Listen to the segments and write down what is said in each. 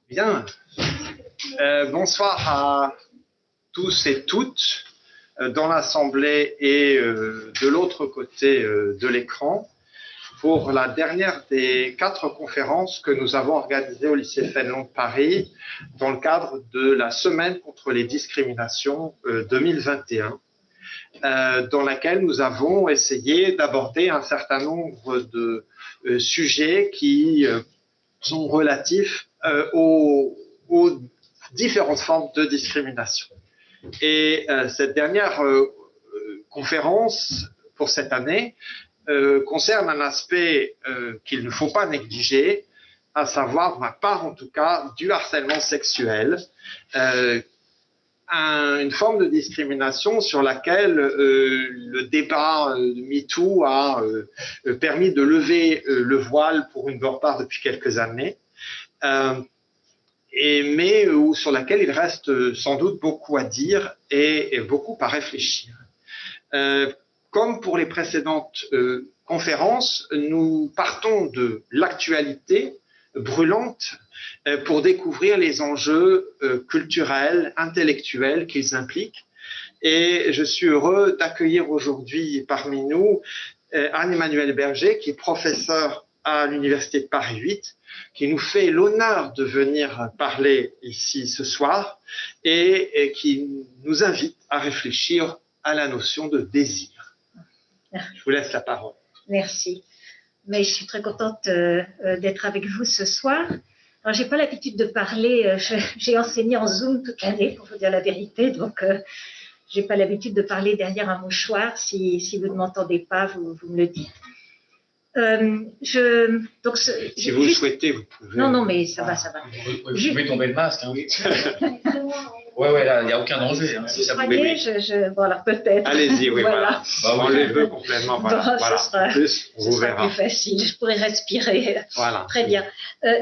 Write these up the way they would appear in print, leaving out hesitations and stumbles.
Bien. Bonsoir à tous et toutes dans l'Assemblée et de l'autre côté de l'écran pour la dernière des 4 conférences que nous avons organisées au lycée Fénelon de Paris dans le cadre de la Semaine contre les discriminations 2021, dans laquelle nous avons essayé d'aborder un certain nombre de sujets qui sont relatifs aux différentes formes de discrimination. Et cette dernière conférence pour cette année concerne un aspect qu'il ne faut pas négliger, à savoir, ma part en tout cas, du harcèlement sexuel, une forme de discrimination sur laquelle le débat MeToo a permis de lever le voile pour une bonne part depuis quelques années, mais sur laquelle il reste sans doute beaucoup à dire et beaucoup à réfléchir. Comme pour les précédentes conférences, nous partons de l'actualité brûlante pour découvrir les enjeux culturels, intellectuels qu'ils impliquent. Et je suis heureux d'accueillir aujourd'hui parmi nous Anne-Emmanuelle Berger, qui est professeure à l'Université de Paris 8, qui nous fait l'honneur de venir parler ici ce soir et qui nous invite à réfléchir à la notion de désir. Je vous laisse la parole. Merci. Mais je suis très contente d'être avec vous ce soir. Alors, j'ai pas l'habitude de parler. J'ai enseigné en Zoom toute l'année, pour vous dire la vérité. Donc, j'ai pas l'habitude de parler derrière un mouchoir. Si vous ne m'entendez pas, vous me le dites. Si vous le souhaitez, vous pouvez. Non, mais ça va. Vous pouvez tomber le masque. Hein. Ouais, là, il n'y a aucun danger. Hein, si ça vous Bon, alors peut-être. Allez-y, oui, voilà. On les veut complètement. Voilà. Bon, En plus, on vous verra. Plus facile, je pourrais respirer. Voilà. Très bien.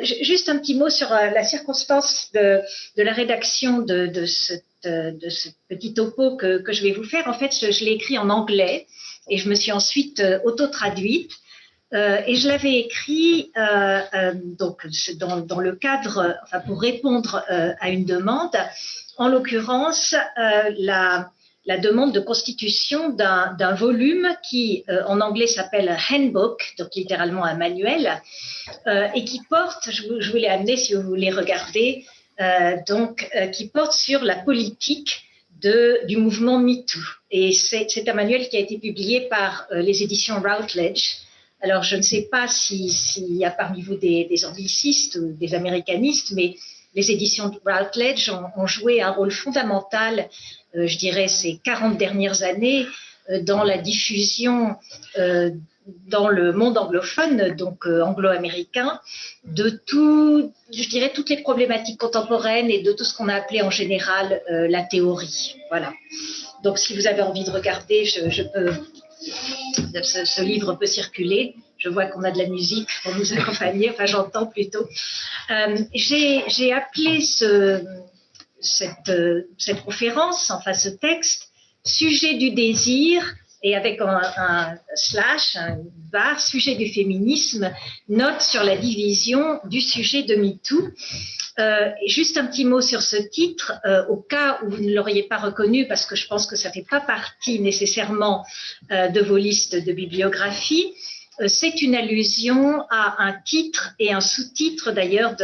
Juste un petit mot sur la circonstance de la rédaction de ce petit topo que je vais vous faire. En fait, je l'ai écrit en anglais et je me suis ensuite auto-traduite. Et je l'avais écrit donc dans le cadre, enfin pour répondre à une demande, en l'occurrence la demande de constitution d'un volume qui en anglais s'appelle a handbook, donc littéralement un manuel, et qui porte, je vous l'ai amené si vous voulez regarder, qui porte sur la politique du mouvement MeToo. Et c'est un manuel qui a été publié par les éditions Routledge. Alors, je ne sais pas s'il y a parmi vous des anglicistes ou des américanistes, mais les éditions Routledge ont joué un rôle fondamental, je dirais, ces 40 dernières années, dans la diffusion dans le monde anglophone, donc anglo-américain, de je dirais, toutes les problématiques contemporaines et de tout ce qu'on a appelé en général la théorie. Voilà. Donc, si vous avez envie de regarder, je peux... Ce livre peut circuler. Je vois qu'on a de la musique pour nous accompagner, enfin j'entends plutôt. J'ai appelé cette conférence, enfin ce texte, sujet du désir, et avec un slash, une barre, sujet du féminisme, note sur la division du sujet de MeToo. Juste un petit mot sur ce titre, au cas où vous ne l'auriez pas reconnu, parce que je pense que ça ne fait pas partie nécessairement de vos listes de bibliographie. C'est une allusion à un titre et un sous-titre d'ailleurs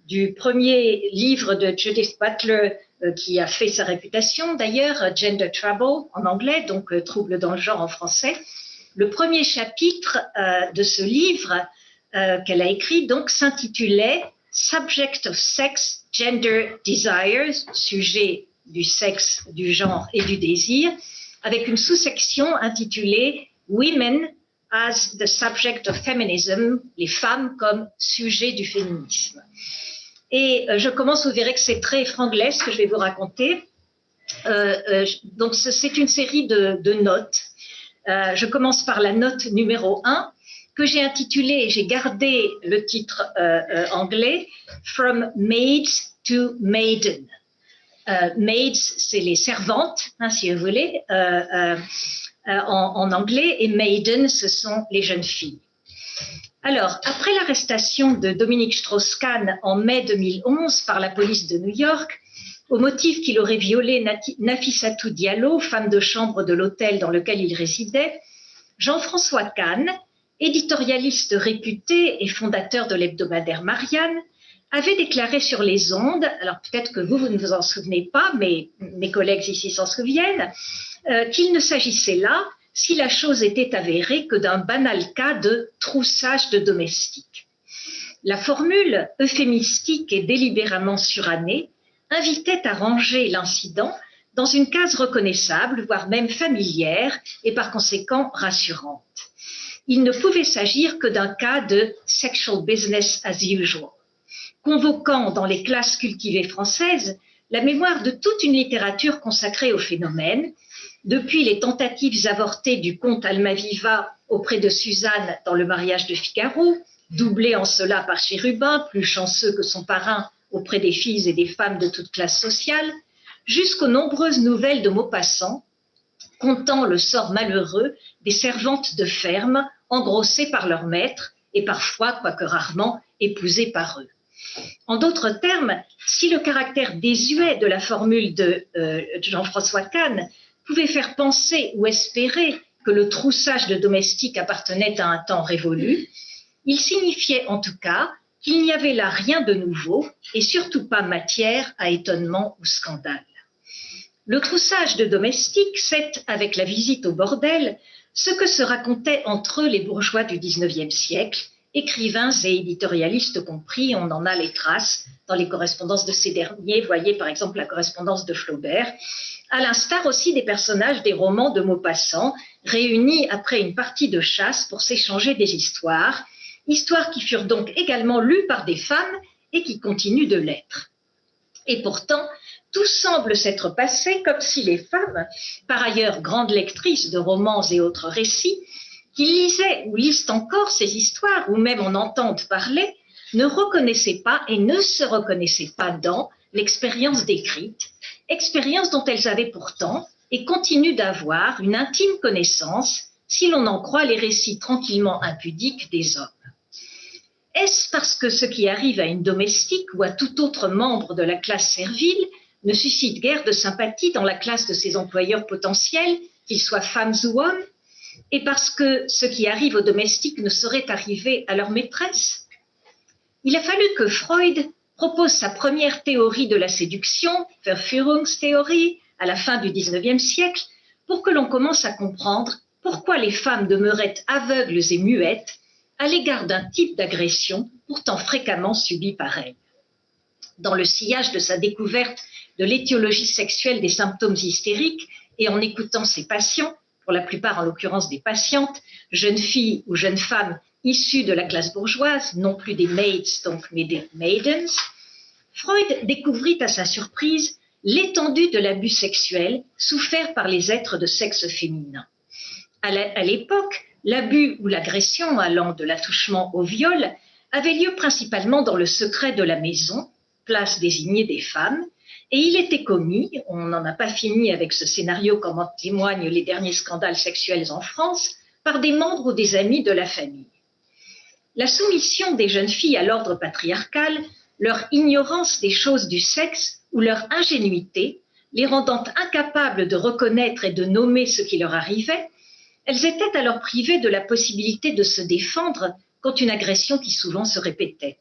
du premier livre de Judith Butler qui a fait sa réputation d'ailleurs, Gender Trouble en anglais, donc trouble dans le genre en français. Le premier chapitre de ce livre qu'elle a écrit donc s'intitulait Subject of Sex, Gender, Desires, sujet du sexe, du genre et du désir, avec une sous-section intitulée Women as the Subject of Feminism, les femmes comme sujet du féminisme. Et je commence, vous verrez que c'est très franglais ce que je vais vous raconter. Donc c'est une série de notes. Je commence par la note numéro 1, que j'ai intitulée, et j'ai gardé le titre anglais, From Maids to Maiden. Maids, c'est les servantes, hein, si vous voulez, en anglais, et maiden, ce sont les jeunes filles. Alors, après l'arrestation de Dominique Strauss-Kahn en mai 2011 par la police de New York, au motif qu'il aurait violé Nafissatou Diallo, femme de chambre de l'hôtel dans lequel il résidait, Jean-François Kahn, éditorialiste réputé et fondateur de l'hebdomadaire Marianne, avait déclaré sur les ondes, alors peut-être que vous ne vous en souvenez pas, mais mes collègues ici s'en souviennent, qu'il ne s'agissait là, si la chose était avérée, que d'un banal cas de troussage de domestiques. La formule euphémistique et délibérément surannée invitait à ranger l'incident dans une case reconnaissable, voire même familière, et par conséquent rassurante. Il ne pouvait s'agir que d'un cas de « sexual business as usual », convoquant dans les classes cultivées françaises la mémoire de toute une littérature consacrée au phénomène, depuis les tentatives avortées du comte Almaviva auprès de Suzanne dans Le mariage de Figaro, doublé en cela par Chérubin, plus chanceux que son parrain auprès des filles et des femmes de toute classe sociale, jusqu'aux nombreuses nouvelles de Maupassant, contant le sort malheureux des servantes de ferme engrossées par leur maître et parfois, quoique rarement, épousées par eux. En d'autres termes, si le caractère désuet de la formule de Jean-François Kahn pouvait faire penser ou espérer que le troussage de domestiques appartenait à un temps révolu, il signifiait en tout cas qu'il n'y avait là rien de nouveau et surtout pas matière à étonnement ou scandale. Le troussage de domestiques, c'est, avec la visite au bordel, ce que se racontaient entre eux les bourgeois du XIXe siècle, écrivains et éditorialistes compris, on en a les traces dans les correspondances de ces derniers, voyez par exemple la correspondance de Flaubert, à l'instar aussi des personnages des romans de Maupassant, réunis après une partie de chasse pour s'échanger des histoires qui furent donc également lues par des femmes et qui continuent de l'être. Et pourtant, tout semble s'être passé comme si les femmes, par ailleurs grandes lectrices de romans et autres récits, qui lisaient ou lisent encore ces histoires ou même en entendent parler, ne reconnaissaient pas et ne se reconnaissaient pas dans l'expérience décrite, expérience dont elles avaient pourtant et continuent d'avoir une intime connaissance si l'on en croit les récits tranquillement impudiques des hommes. Est-ce parce que ce qui arrive à une domestique ou à tout autre membre de la classe servile ne suscite guère de sympathie dans la classe de ses employeurs potentiels, qu'ils soient femmes ou hommes, et parce que ce qui arrive aux domestiques ne saurait arriver à leur maîtresse? Il a fallu que Freud propose sa première théorie de la séduction, Verführungstheorie, à la fin du XIXe siècle, pour que l'on commence à comprendre pourquoi les femmes demeuraient aveugles et muettes à l'égard d'un type d'agression pourtant fréquemment subi par elles. Dans le sillage de sa découverte de l'étiologie sexuelle des symptômes hystériques et en écoutant ses patients, pour la plupart en l'occurrence des patientes, jeunes filles ou jeunes femmes issues de la classe bourgeoise, non plus des maids donc, mais des maidens, Freud découvrit à sa surprise l'étendue de l'abus sexuel souffert par les êtres de sexe féminin. À l'époque, l'abus ou l'agression allant de l'attouchement au viol avait lieu principalement dans le secret de la maison, place désignée des femmes, et il était commis, on n'en a pas fini avec ce scénario comme en témoignent les derniers scandales sexuels en France, par des membres ou des amis de la famille. La soumission des jeunes filles à l'ordre patriarcal, leur ignorance des choses du sexe ou leur ingénuité, les rendant incapables de reconnaître et de nommer ce qui leur arrivait, elles étaient alors privées de la possibilité de se défendre contre une agression qui souvent se répétait.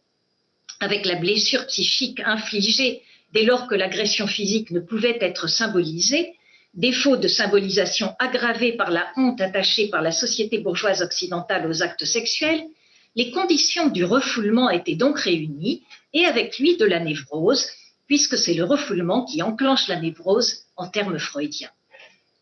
Avec la blessure psychique infligée dès lors que l'agression physique ne pouvait être symbolisée, défaut de symbolisation aggravé par la honte attachée par la société bourgeoise occidentale aux actes sexuels, les conditions du refoulement étaient donc réunies et avec lui de la névrose, puisque c'est le refoulement qui enclenche la névrose en termes freudiens.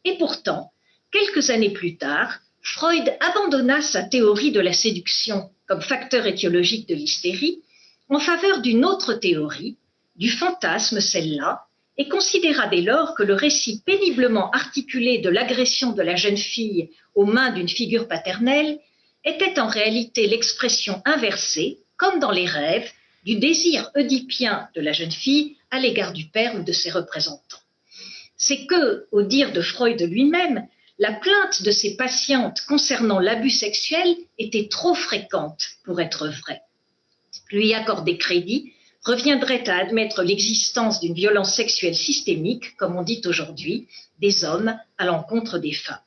Et pourtant, quelques années plus tard, Freud abandonna sa théorie de la séduction comme facteur étiologique de l'hystérie en faveur d'une autre théorie, du fantasme celle-là, et considéra dès lors que le récit péniblement articulé de l'agression de la jeune fille aux mains d'une figure paternelle était en réalité l'expression inversée, comme dans les rêves, du désir oedipien de la jeune fille à l'égard du père ou de ses représentants. C'est que, au dire de Freud lui-même, la plainte de ses patientes concernant l'abus sexuel était trop fréquente pour être vraie. Lui accorder crédit reviendrait à admettre l'existence d'une violence sexuelle systémique, comme on dit aujourd'hui, des hommes à l'encontre des femmes.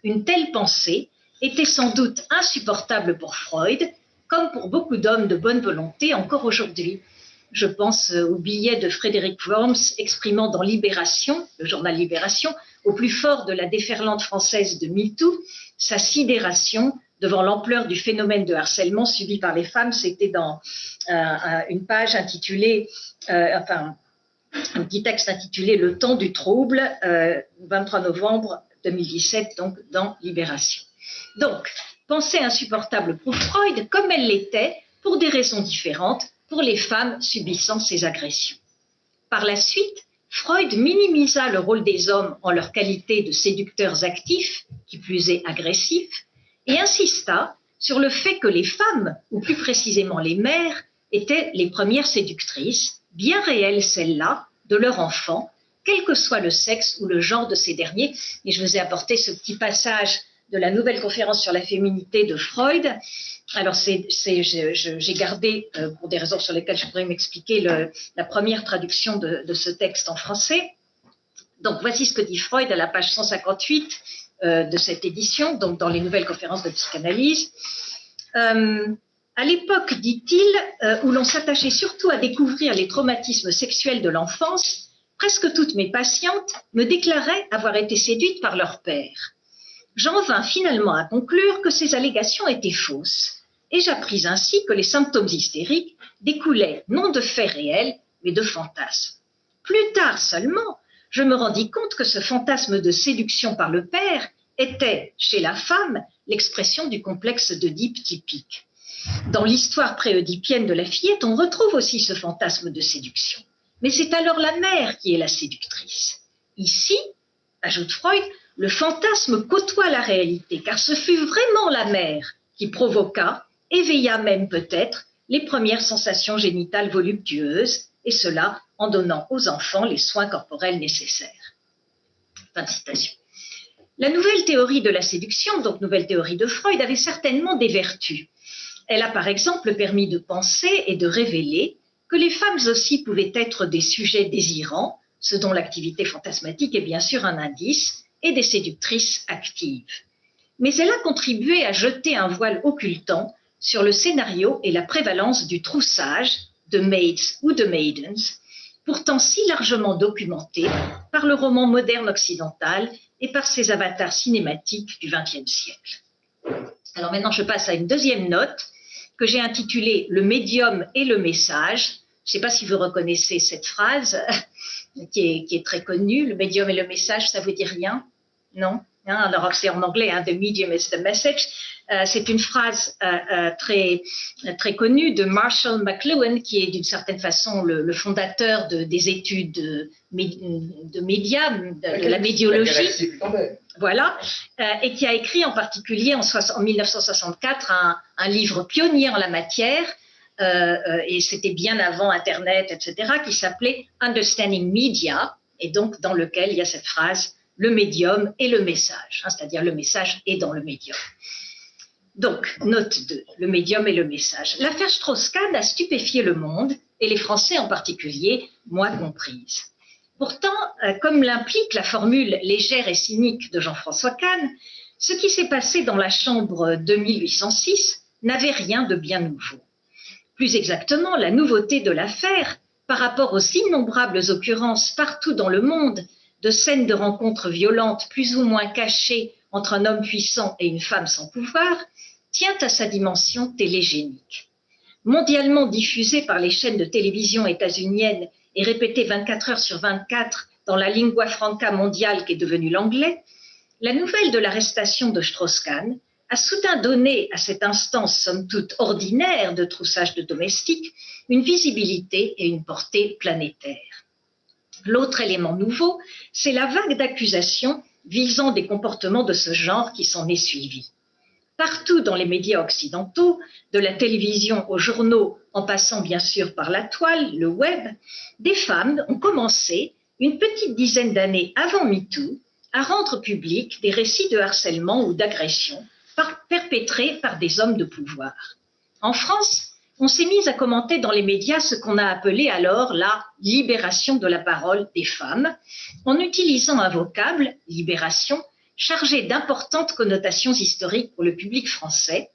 Une telle pensée était sans doute insupportable pour Freud, comme pour beaucoup d'hommes de bonne volonté encore aujourd'hui. Je pense au billet de Frédéric Worms exprimant dans Libération, le journal Libération, au plus fort de la déferlante française de MeToo, sa sidération devant l'ampleur du phénomène de harcèlement subi par les femmes. C'était dans une page intitulée, un petit texte intitulé « Le temps du trouble », 23 novembre 2017, donc dans Libération. Donc, pensée insupportable pour Freud, comme elle l'était, pour des raisons différentes, pour les femmes subissant ces agressions. Par la suite, Freud minimisa le rôle des hommes en leur qualité de séducteurs actifs, qui plus est agressifs, et insista sur le fait que les femmes, ou plus précisément les mères, étaient les premières séductrices, bien réelles celles-là, de leur enfant, quel que soit le sexe ou le genre de ces derniers. Et je vous ai apporté ce petit passage de la nouvelle conférence sur la féminité de Freud. Alors, j'ai gardé, pour des raisons sur lesquelles je pourrais m'expliquer, la première traduction de ce texte en français. Donc, voici ce que dit Freud à la page 158 de cette édition, donc dans les nouvelles conférences de psychanalyse. À l'époque, dit-il, où l'on s'attachait surtout à découvrir les traumatismes sexuels de l'enfance, presque toutes mes patientes me déclaraient avoir été séduites par leur père. J'en vins finalement à conclure que ces allégations étaient fausses, et j'appris ainsi que les symptômes hystériques découlaient non de faits réels, mais de fantasmes. Plus tard seulement, je me rendis compte que ce fantasme de séduction par le père était, chez la femme, l'expression du complexe d'Oedipe typique. Dans l'histoire préoedipienne de la fillette, on retrouve aussi ce fantasme de séduction. Mais c'est alors la mère qui est la séductrice. Ici, ajoute Freud, le fantasme côtoie la réalité, car ce fut vraiment la mère qui provoqua, éveilla même peut-être, les premières sensations génitales voluptueuses, et cela en donnant aux enfants les soins corporels nécessaires. Fin de citation. La nouvelle théorie de la séduction, donc nouvelle théorie de Freud, avait certainement des vertus. Elle a par exemple permis de penser et de révéler que les femmes aussi pouvaient être des sujets désirants, ce dont l'activité fantasmatique est bien sûr un indice, et des séductrices actives. Mais elle a contribué à jeter un voile occultant sur le scénario et la prévalence du troussage de maids ou de maidens, pourtant si largement documenté par le roman moderne occidental et par ses avatars cinématiques du XXe siècle. Alors maintenant, je passe à une deuxième note que j'ai intitulée « Le médium et le message ». Je ne sais pas si vous reconnaissez cette phrase qui est très connue. Le médium et le message, ça vous dit rien? Non? Alors c'est en anglais, The medium is the message. C'est une phrase très, très connue de Marshall McLuhan, qui est d'une certaine façon le fondateur des études de médias, de la médiologie. Voilà, et qui a écrit en particulier en 1964 un livre pionnier en la matière, et c'était bien avant Internet, etc., qui s'appelait Understanding Media, et donc dans lequel il y a cette phrase « le médium et le message », c'est-à-dire le message est dans le médium. Donc, note 2, le médium et le message. L'affaire Strauss-Kahn a stupéfié le monde, et les Français en particulier, moi comprise. Pourtant, comme l'implique la formule légère et cynique de Jean-François Kahn, ce qui s'est passé dans la chambre 2806 n'avait rien de bien nouveau. Plus exactement, la nouveauté de l'affaire, par rapport aux innombrables occurrences partout dans le monde de scènes de rencontres violentes plus ou moins cachées entre un homme puissant et une femme sans pouvoir, tient à sa dimension télégénique. Mondialement diffusée par les chaînes de télévision états-uniennes et répétée 24 heures sur 24 dans la lingua franca mondiale qui est devenue l'anglais, la nouvelle de l'arrestation de Strauss-Kahn a soudain donné à cette instance somme toute ordinaire de troussage de domestiques une visibilité et une portée planétaire. L'autre élément nouveau, c'est la vague d'accusations visant des comportements de ce genre qui s'en est suivie. Partout dans les médias occidentaux, de la télévision aux journaux, en passant bien sûr par la toile, le web, des femmes ont commencé, une petite dizaine d'années avant MeToo, à rendre publics des récits de harcèlement ou d'agression perpétrés par des hommes de pouvoir. En France, on s'est mis à commenter dans les médias ce qu'on a appelé alors la libération de la parole des femmes, en utilisant un vocable, libération, chargé d'importantes connotations historiques pour le public français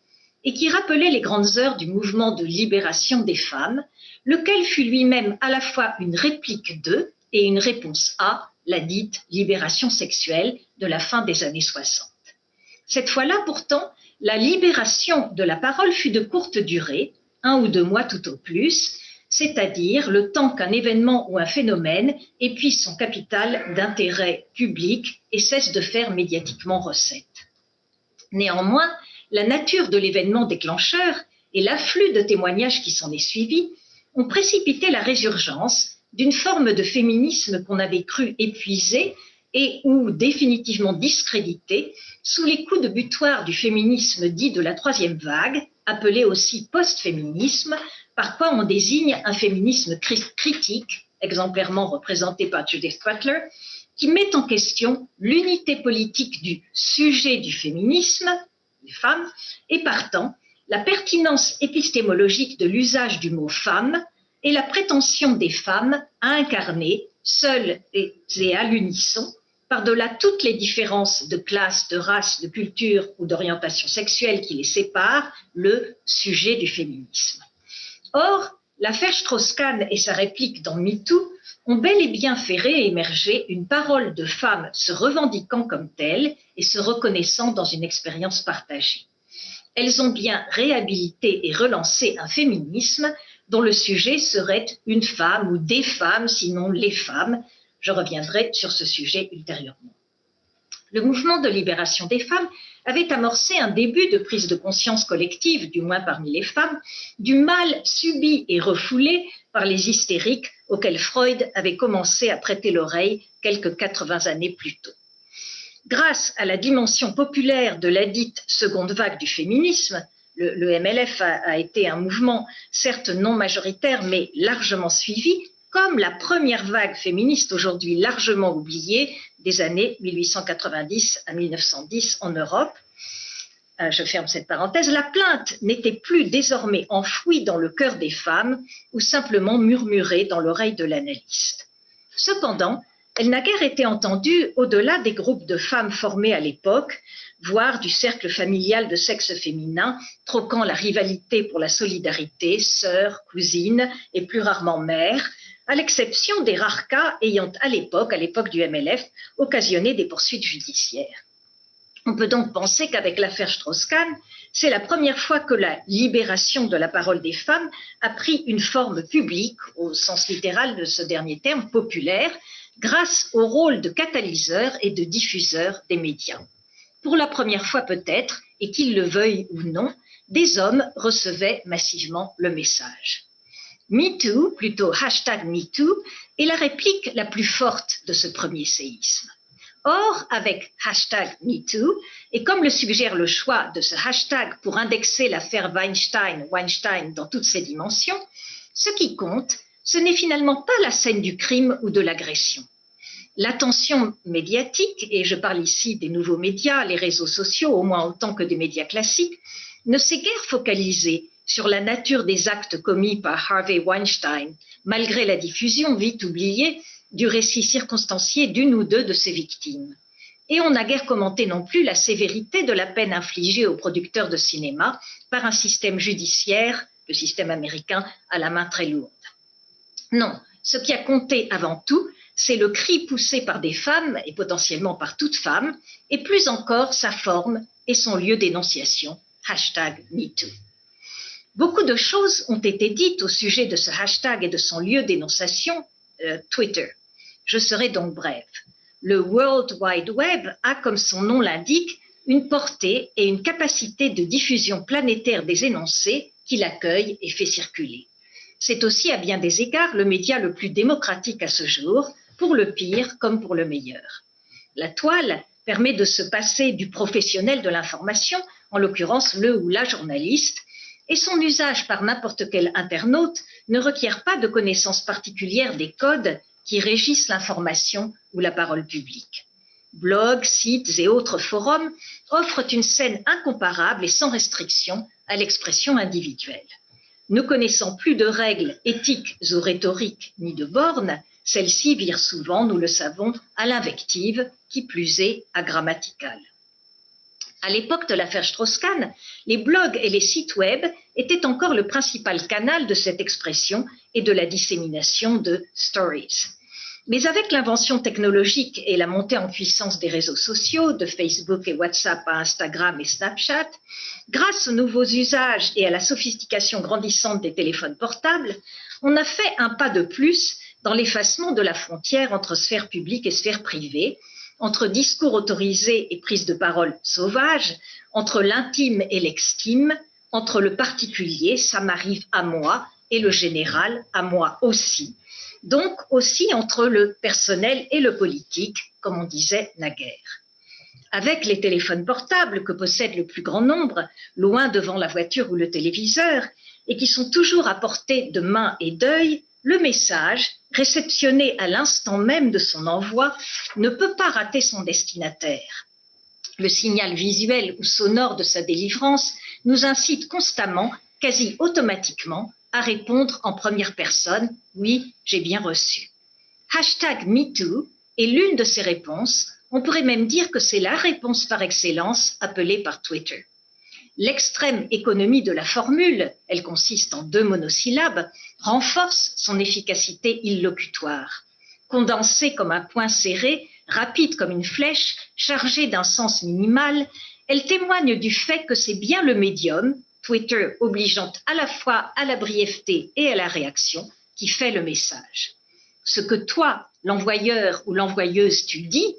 et qui rappelait les grandes heures du mouvement de libération des femmes, lequel fut lui-même à la fois une réplique de et une réponse à la dite libération sexuelle de la fin des années 60. Cette fois-là, pourtant, la libération de la parole fut de courte durée, 1 ou 2 mois tout au plus, c'est-à-dire le temps qu'un événement ou un phénomène épuise son capital d'intérêt public et cesse de faire médiatiquement recette. Néanmoins, la nature de l'événement déclencheur et l'afflux de témoignages qui s'en est suivi ont précipité la résurgence d'une forme de féminisme qu'on avait cru épuisée et ou définitivement discréditée sous les coups de butoir du féminisme dit de la troisième vague, appelé aussi post-féminisme, par quoi on désigne un féminisme critique, exemplairement représenté par Judith Butler, qui met en question l'unité politique du sujet du féminisme, les femmes, et partant la pertinence épistémologique de l'usage du mot femme et la prétention des femmes à incarner, seules et à l'unisson, par-delà toutes les différences de classe, de race, de culture ou d'orientation sexuelle qui les séparent, le sujet du féminisme. Or, l'affaire Strauss-Kahn et sa réplique dans MeToo ont bel et bien fait réémerger une parole de femme se revendiquant comme telle et se reconnaissant dans une expérience partagée. Elles ont bien réhabilité et relancé un féminisme dont le sujet serait une femme ou des femmes, sinon les femmes. Je reviendrai sur ce sujet ultérieurement. Le mouvement de libération des femmes avait amorcé un début de prise de conscience collective, du moins parmi les femmes, du mal subi et refoulé par les hystériques auxquels Freud avait commencé à prêter l'oreille quelques 80 années plus tôt. Grâce à la dimension populaire de la dite seconde vague du féminisme, le MLF a été un mouvement certes non majoritaire mais largement suivi, comme la première vague féministe aujourd'hui largement oubliée des années 1890 à 1910 en Europe. Je ferme cette parenthèse. La plainte n'était plus désormais enfouie dans le cœur des femmes ou simplement murmurée dans l'oreille de l'analyste. Cependant, elle n'a guère été entendue au-delà des groupes de femmes formés à l'époque, voire du cercle familial de sexe féminin, troquant la rivalité pour la solidarité, sœur, cousine et plus rarement mère, à l'exception des rares cas ayant à l'époque du MLF, occasionné des poursuites judiciaires. On peut donc penser qu'avec l'affaire Strauss-Kahn, c'est la première fois que la libération de la parole des femmes a pris une forme publique, au sens littéral de ce dernier terme, populaire, grâce au rôle de catalyseur et de diffuseur des médias. Pour la première fois peut-être, et qu'ils le veuillent ou non, des hommes recevaient massivement le message. MeToo, plutôt #MeToo, est la réplique la plus forte de ce premier séisme. Or, avec #MeToo, et comme le suggère le choix de ce hashtag pour indexer l'affaire Weinstein dans toutes ses dimensions, ce qui compte, ce n'est finalement pas la scène du crime ou de l'agression. L'attention médiatique, et je parle ici des nouveaux médias, les réseaux sociaux, au moins autant que des médias classiques, ne s'est guère focalisée sur la nature des actes commis par Harvey Weinstein, malgré la diffusion vite oubliée du récit circonstancié d'une ou deux de ses victimes. Et on n'a guère commenté non plus la sévérité de la peine infligée aux producteurs de cinéma par un système judiciaire, le système américain, à la main très lourde. Non, ce qui a compté avant tout, c'est le cri poussé par des femmes, et potentiellement par toute femme, et plus encore sa forme et son lieu d'énonciation, #MeToo. Beaucoup de choses ont été dites au sujet de ce hashtag et de son lieu d'énonciation, Twitter. Je serai donc brève. Le World Wide Web a, comme son nom l'indique, une portée et une capacité de diffusion planétaire des énoncés qu'il accueille et fait circuler. C'est aussi à bien des égards le média le plus démocratique à ce jour, pour le pire comme pour le meilleur. La toile permet de se passer du professionnel de l'information, en l'occurrence le ou la journaliste, et son usage par n'importe quel internaute ne requiert pas de connaissance particulière des codes qui régissent l'information ou la parole publique. blogs, sites et autres forums offrent une scène incomparable et sans restriction à l'expression individuelle. Ne connaissant plus de règles éthiques ou rhétoriques ni de bornes, celles-ci virent souvent, nous le savons, à l'invective, qui plus est agrammaticale. À l'époque de l'affaire Strauss-Kahn, les blogs et les sites web étaient encore le principal canal de cette expression et de la dissémination de stories. Mais avec l'invention technologique et la montée en puissance des réseaux sociaux, de Facebook et WhatsApp à Instagram et Snapchat, grâce aux nouveaux usages et à la sophistication grandissante des téléphones portables, on a fait un pas de plus dans l'effacement de la frontière entre sphère publique et sphère privée, entre discours autorisés et prise de parole sauvage, entre l'intime et l'extime, entre le particulier, ça m'arrive à moi, et le général, à moi aussi. Donc aussi entre le personnel et le politique, comme on disait naguère. Avec les téléphones portables que possède le plus grand nombre, loin devant la voiture ou le téléviseur, et qui sont toujours à portée de main et d'œil, le message, réceptionné à l'instant même de son envoi, ne peut pas rater son destinataire. Le signal visuel ou sonore de sa délivrance nous incite constamment, quasi automatiquement, à répondre en première personne « Oui, j'ai bien reçu ». #MeToo est l'une de ces réponses. On pourrait même dire que c'est la réponse par excellence appelée par Twitter. L'extrême économie de la formule, elle consiste en 2 monosyllabes, renforce son efficacité illocutoire. Condensée comme un point serré, rapide comme une flèche, chargée d'un sens minimal, elle témoigne du fait que c'est bien le médium, Twitter obligeant à la fois à la brièveté et à la réaction, qui fait le message. Ce que toi, l'envoyeur ou l'envoyeuse, tu dis,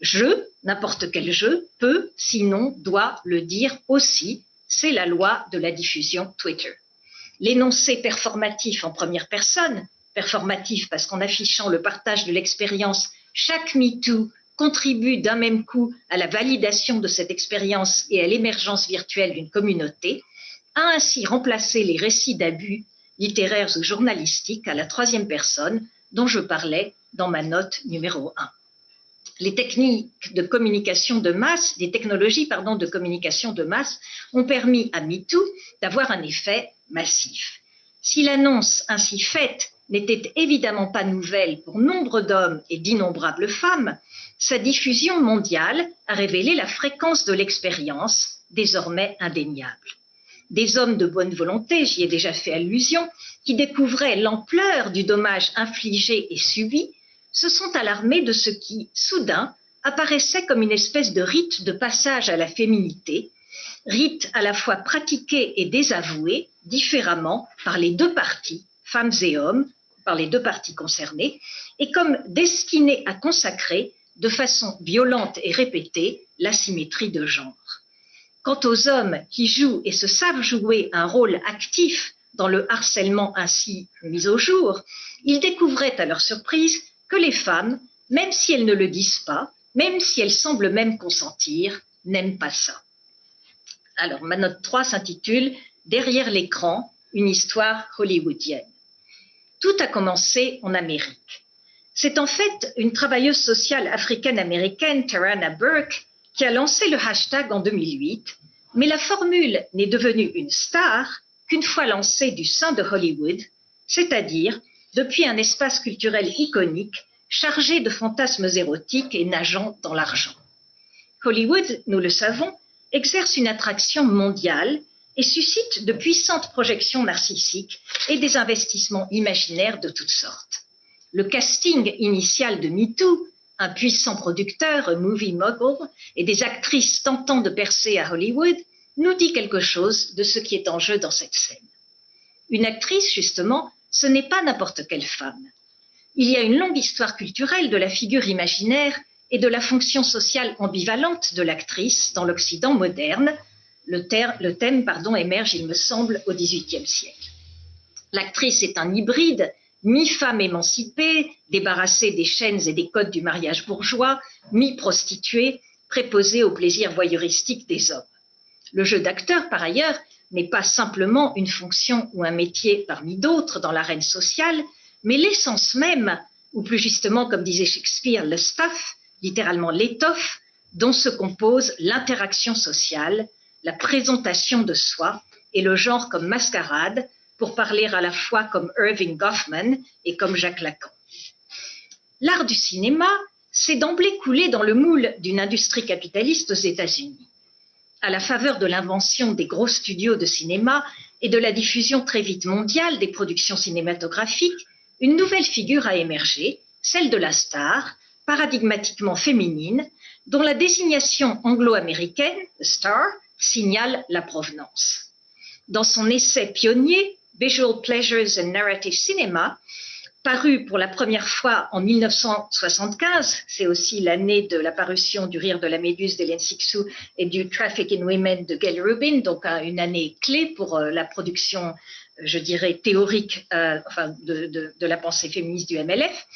je, n'importe quel je, peut, sinon doit le dire aussi. C'est la loi de la diffusion Twitter. L'énoncé performatif en première personne, performatif parce qu'en affichant le partage de l'expérience, chaque MeToo contribue d'un même coup à la validation de cette expérience et à l'émergence virtuelle d'une communauté, a ainsi remplacé les récits d'abus littéraires ou journalistiques à la 3e personne dont je parlais dans ma note numéro 1. Les techniques de communication de masse, des technologies de communication de masse ont permis à MeToo d'avoir un effet massif. Si l'annonce ainsi faite n'était évidemment pas nouvelle pour nombre d'hommes et d'innombrables femmes, sa diffusion mondiale a révélé la fréquence de l'expérience, désormais indéniable. Des hommes de bonne volonté, j'y ai déjà fait allusion, qui découvraient l'ampleur du dommage infligé et subi, se sont alarmés de ce qui, soudain, apparaissait comme une espèce de rite de passage à la féminité, rite à la fois pratiqué et désavoué différemment par les 2 parties, femmes et hommes, par les 2 parties concernées, et comme destiné à consacrer, de façon violente et répétée, l'asymétrie de genre. Quant aux hommes qui jouent et se savent jouer un rôle actif dans le harcèlement ainsi mis au jour, ils découvraient à leur surprise que les femmes, même si elles ne le disent pas, même si elles semblent même consentir, n'aiment pas ça. Alors, ma note 3 s'intitule « Derrière l'écran, une histoire hollywoodienne ». Tout a commencé en Amérique. C'est en fait une travailleuse sociale africaine-américaine, Tarana Burke, qui a lancé le hashtag en 2008, mais la formule n'est devenue une star qu'une fois lancée du sein de Hollywood, c'est-à-dire depuis un espace culturel iconique chargé de fantasmes érotiques et nageant dans l'argent. Hollywood, nous le savons, exerce une attraction mondiale et suscite de puissantes projections narcissiques et des investissements imaginaires de toutes sortes. Le casting initial de MeToo, un puissant producteur, un movie mogul, et des actrices tentant de percer à Hollywood, nous dit quelque chose de ce qui est en jeu dans cette scène. Une actrice, justement, ce n'est pas n'importe quelle femme. Il y a une longue histoire culturelle de la figure imaginaire et de la fonction sociale ambivalente de l'actrice dans l'Occident moderne. Le thème émerge, il me semble, au XVIIIe siècle. L'actrice est un hybride, mi-femme émancipée, débarrassée des chaînes et des codes du mariage bourgeois, mi-prostituée, préposée au plaisir voyeuristique des hommes. Le jeu d'acteur, par ailleurs, n'est pas simplement une fonction ou un métier parmi d'autres dans l'arène sociale, mais l'essence même, ou plus justement, comme disait Shakespeare, le stuff, littéralement l'étoffe dont se compose l'interaction sociale, la présentation de soi et le genre comme mascarade, pour parler à la fois comme Irving Goffman et comme Jacques Lacan. L'art du cinéma s'est d'emblée coulé dans le moule d'une industrie capitaliste aux États-Unis. À la faveur de l'invention des gros studios de cinéma et de la diffusion très vite mondiale des productions cinématographiques, une nouvelle figure a émergé, celle de la star, paradigmatiquement féminine, dont la désignation anglo-américaine, star, signale la provenance. Dans son essai pionnier, Visual Pleasures and Narrative Cinema, paru pour la première fois en 1975, c'est aussi l'année de la parution du Rire de la Méduse d'Hélène Cixous et du Traffic in Women de Gail Rubin, donc une année clé pour la production, je dirais, théorique de la pensée féministe du MLF.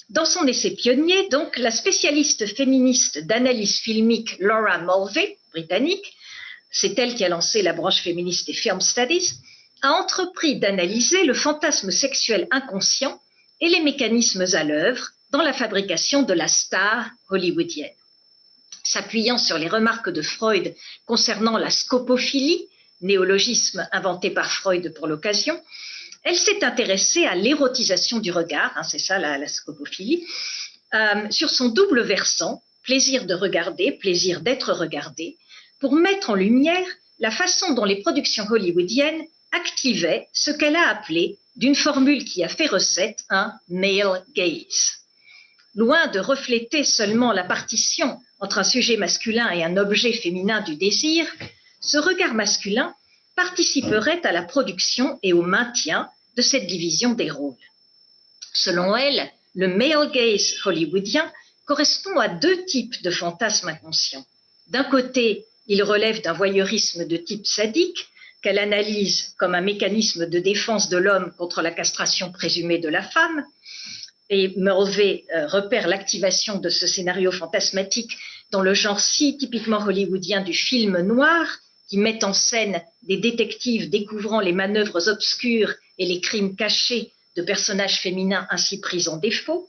Dans son essai pionnier, donc, la spécialiste féministe d'analyse filmique Laura Mulvey, britannique, c'est elle qui a lancé la branche féministe des Film Studies, a entrepris d'analyser le fantasme sexuel inconscient et les mécanismes à l'œuvre dans la fabrication de la star hollywoodienne. S'appuyant sur les remarques de Freud concernant la scopophilie, néologisme inventé par Freud pour l'occasion, elle s'est intéressée à l'érotisation du regard, c'est ça la scopophilie, sur son double versant, plaisir de regarder, plaisir d'être regardé, pour mettre en lumière la façon dont les productions hollywoodiennes activaient ce qu'elle a appelé, d'une formule qui a fait recette, un male gaze. Loin de refléter seulement la partition entre un sujet masculin et un objet féminin du désir, ce regard masculin participerait à la production et au maintien de cette division des rôles. Selon elle, le male gaze hollywoodien correspond à deux types de fantasmes inconscients. D'un côté, il relève d'un voyeurisme de type sadique, qu'elle analyse comme un mécanisme de défense de l'homme contre la castration présumée de la femme. Et Mulvey repère l'activation de ce scénario fantasmatique dans le genre si typiquement hollywoodien du film noir, qui met en scène des détectives découvrant les manœuvres obscures et les crimes cachés de personnages féminins ainsi pris en défaut.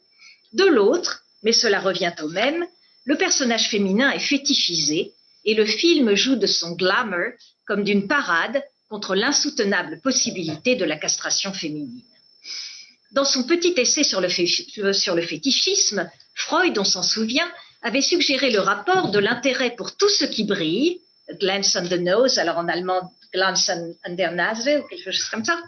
De l'autre, mais cela revient au même, le personnage féminin est fétichisé et le film joue de son glamour comme d'une parade contre l'insoutenable possibilité de la castration féminine. Dans son petit essai sur le fétichisme, Freud, on s'en souvient, avait suggéré le rapport de l'intérêt pour tout ce qui brille, glance on the nose, alors en allemand glance on der Nase ou quelque chose comme ça,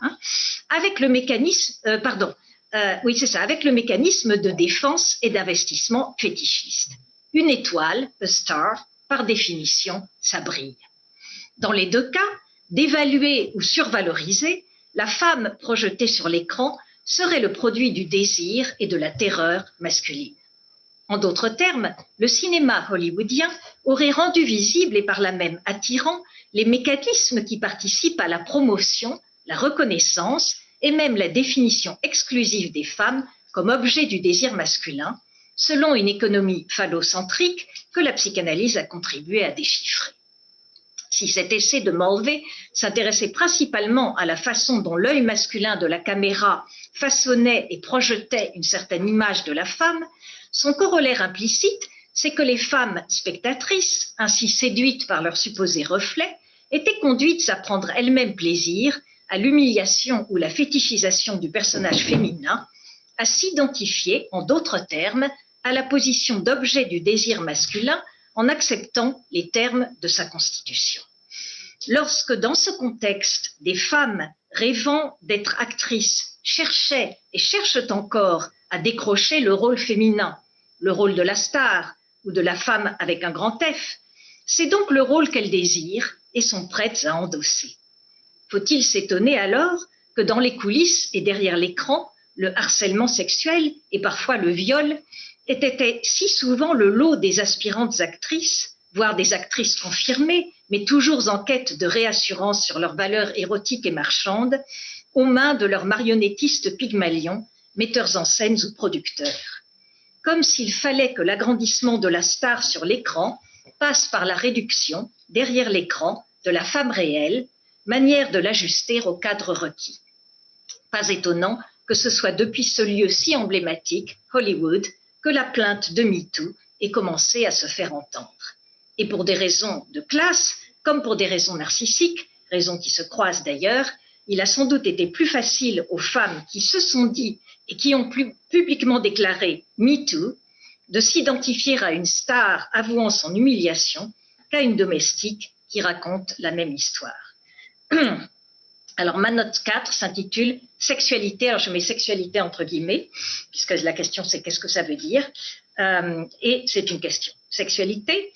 avec le mécanisme, avec le mécanisme de défense et d'investissement fétichiste. Une étoile, a star, par définition, ça brille. Dans les deux cas, d'évaluer ou survaloriser, la femme projetée sur l'écran serait le produit du désir et de la terreur masculine. En d'autres termes, le cinéma hollywoodien aurait rendu visible et par là même attirant les mécanismes qui participent à la promotion, la reconnaissance et même la définition exclusive des femmes comme objet du désir masculin, selon une économie phallocentrique que la psychanalyse a contribué à déchiffrer. Si cet essai de Mulvey s'intéressait principalement à la façon dont l'œil masculin de la caméra façonnait et projetait une certaine image de la femme, son corollaire implicite, c'est que les femmes spectatrices, ainsi séduites par leur supposé reflet, étaient conduites à prendre elles-mêmes plaisir à l'humiliation ou la fétichisation du personnage féminin, à s'identifier, en d'autres termes, à la position d'objet du désir masculin en acceptant les termes de sa constitution. Lorsque, dans ce contexte, des femmes rêvant d'être actrices cherchaient et cherchent encore à décrocher le rôle féminin, le rôle de la star ou de la femme avec un grand F, c'est donc le rôle qu'elles désirent et sont prêtes à endosser. Faut-il s'étonner alors que dans les coulisses et derrière l'écran, le harcèlement sexuel et parfois le viol était si souvent le lot des aspirantes actrices, voire des actrices confirmées, mais toujours en quête de réassurance sur leurs valeurs érotiques et marchandes, aux mains de leurs marionnettistes pygmalions, metteurs en scène ou producteurs. Comme s'il fallait que l'agrandissement de la star sur l'écran passe par la réduction, derrière l'écran, de la femme réelle, manière de l'ajuster au cadre requis. Pas étonnant que ce soit depuis ce lieu si emblématique, Hollywood, que la plainte de MeToo et commencer à se faire entendre. Et pour des raisons de classe, comme pour des raisons narcissiques, raisons qui se croisent d'ailleurs, il a sans doute été plus facile aux femmes qui se sont dit et qui ont publiquement déclaré « Me Too » de s'identifier à une star avouant son humiliation qu'à une domestique qui raconte la même histoire. Alors, ma note 4 s'intitule « Sexualité ». Alors, je mets « sexualité » entre guillemets, puisque la question, c'est qu'est-ce que ça veut dire. Et c'est une question. Sexualité.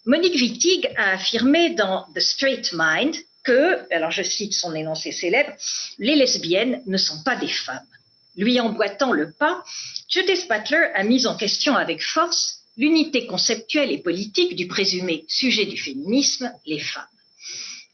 Monique Wittig a affirmé dans The Straight Mind que, alors je cite son énoncé célèbre, « Les lesbiennes ne sont pas des femmes ». Lui emboîtant le pas, Judith Butler a mis en question avec force l'unité conceptuelle et politique du présumé sujet du féminisme, les femmes.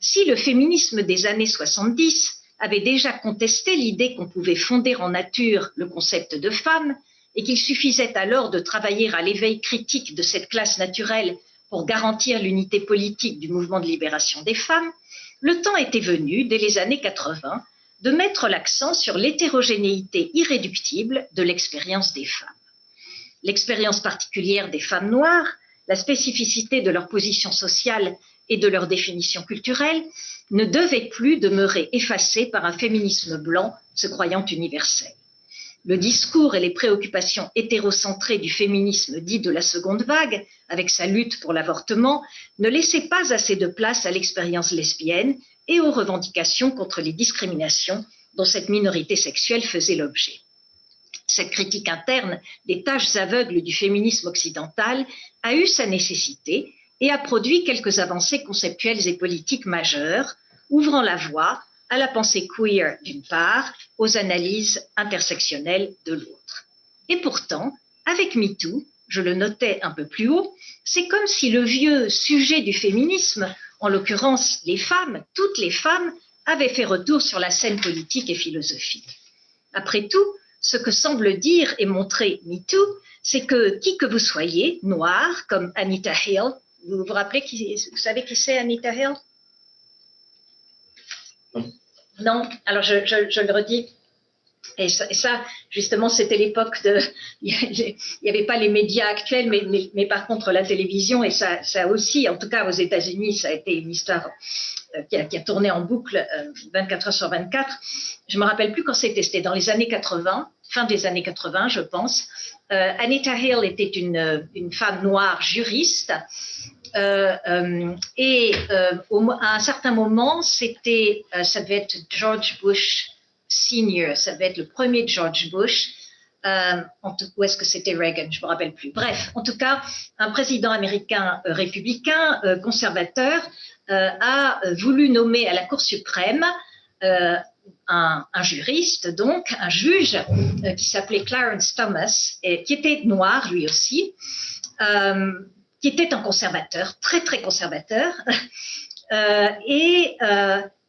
Si le féminisme des années 70 avait déjà contesté l'idée qu'on pouvait fonder en nature le concept de femme et qu'il suffisait alors de travailler à l'éveil critique de cette classe naturelle pour garantir l'unité politique du mouvement de libération des femmes, le temps était venu, dès les années 80, de mettre l'accent sur l'hétérogénéité irréductible de l'expérience des femmes. L'expérience particulière des femmes noires, la spécificité de leur position sociale et de leur définition culturelle ne devaient plus demeurer effacées par un féminisme blanc se croyant universel. Le discours et les préoccupations hétérocentrées du féminisme dit de la seconde vague, avec sa lutte pour l'avortement, ne laissaient pas assez de place à l'expérience lesbienne et aux revendications contre les discriminations dont cette minorité sexuelle faisait l'objet. Cette critique interne des taches aveugles du féminisme occidental a eu sa nécessité et a produit quelques avancées conceptuelles et politiques majeures, ouvrant la voie à la pensée queer d'une part, aux analyses intersectionnelles de l'autre. Et pourtant, avec MeToo, je le notais un peu plus haut, c'est comme si le vieux sujet du féminisme, en l'occurrence les femmes, toutes les femmes, avait fait retour sur la scène politique et philosophique. Après tout, ce que semble dire et montrer MeToo, c'est que qui que vous soyez, noir comme Anita Hill, vous vous rappelez, vous savez qui c'est Anita Hill? Non, alors je le redis. Et ça, justement, c'était l'époque de. Il n'y avait pas les médias actuels, mais par contre la télévision, et ça aussi, en tout cas aux États-Unis, ça a été une histoire qui a tourné en boucle 24 heures sur 24. Je ne me rappelle plus quand c'était dans les années 80, fin des années 80, je pense. Anita Hill était une femme noire juriste. À un certain moment, ça devait être George Bush Senior, ça devait être le premier George Bush, ou est-ce que c'était Reagan, je ne me rappelle plus. Bref, en tout cas, un président américain républicain, conservateur, a voulu nommer à la Cour suprême un juriste, donc un juge qui s'appelait Clarence Thomas, et qui était noir lui aussi, qui était un conservateur, très très conservateur, et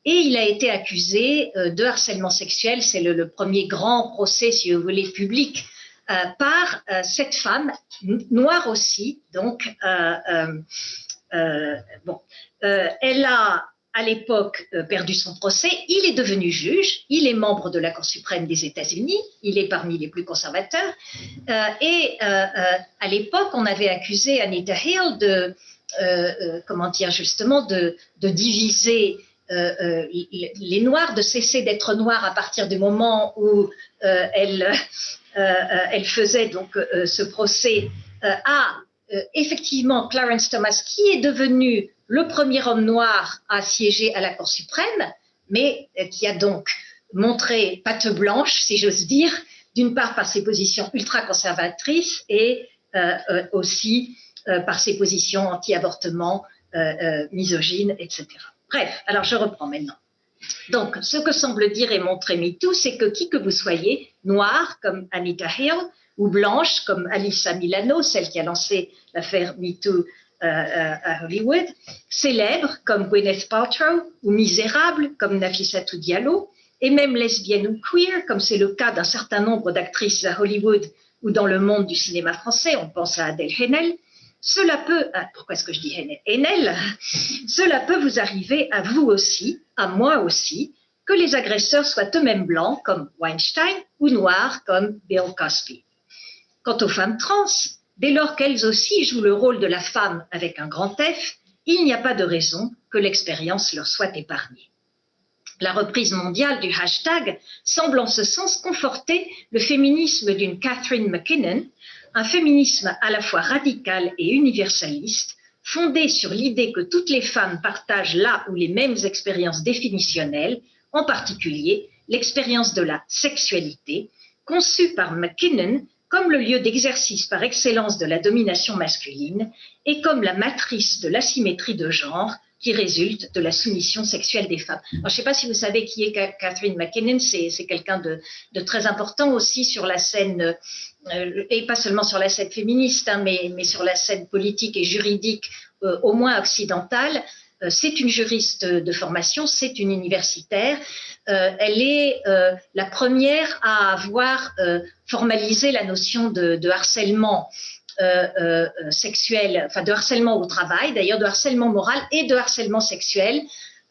il a été accusé de harcèlement sexuel. C'est le premier grand procès, si vous voulez, public, par cette femme, noire aussi. Donc, elle a à l'époque perdu son procès. Il est devenu juge, il est membre de la Cour suprême des États-Unis, il est parmi les plus conservateurs. À l'époque, on avait accusé Anita Hill de diviser les Noirs, de cesser d'être noirs à partir du moment où elle faisait donc ce procès à effectivement Clarence Thomas, qui est devenu le premier homme noir à siéger à la Cour suprême, mais qui a donc montré patte blanche, si j'ose dire, d'une part par ses positions ultra-conservatrices et aussi par ses positions anti-avortement, misogynes, etc. Bref, alors je reprends maintenant. Donc, ce que semble dire et montrer MeToo, c'est que qui que vous soyez, noir comme Anita Hill, ou blanche comme Alyssa Milano, celle qui a lancé l'affaire MeToo à Hollywood, célèbre comme Gwyneth Paltrow, ou misérable comme Nafissatou Diallo, et même lesbienne ou queer, comme c'est le cas d'un certain nombre d'actrices à Hollywood ou dans le monde du cinéma français, on pense à Adèle Haenel, cela peut, pourquoi est-ce que je dis Haenel, cela peut vous arriver à vous aussi, à moi aussi, que les agresseurs soient eux-mêmes blancs comme Weinstein ou noirs comme Bill Cosby. Quant aux femmes trans, dès lors qu'elles aussi jouent le rôle de la femme avec un grand F, il n'y a pas de raison que l'expérience leur soit épargnée. La reprise mondiale du hashtag semble en ce sens conforter le féminisme d'une Catherine McKinnon, un féminisme à la fois radical et universaliste, fondé sur l'idée que toutes les femmes partagent la ou les mêmes expériences définitionnelles, en particulier l'expérience de la sexualité, conçue par McKinnon comme le lieu d'exercice par excellence de la domination masculine et comme la matrice de l'asymétrie de genre qui résulte de la soumission sexuelle des femmes. Alors, je ne sais pas si vous savez qui est Catherine McKinnon, c'est quelqu'un de très important aussi sur la scène, et pas seulement sur la scène féministe, hein, mais sur la scène politique et juridique, au moins occidentale. C'est une juriste de formation, c'est une universitaire. Elle est la première à avoir formalisé la notion de harcèlement sexuel, enfin de harcèlement au travail, d'ailleurs de harcèlement moral et de harcèlement sexuel,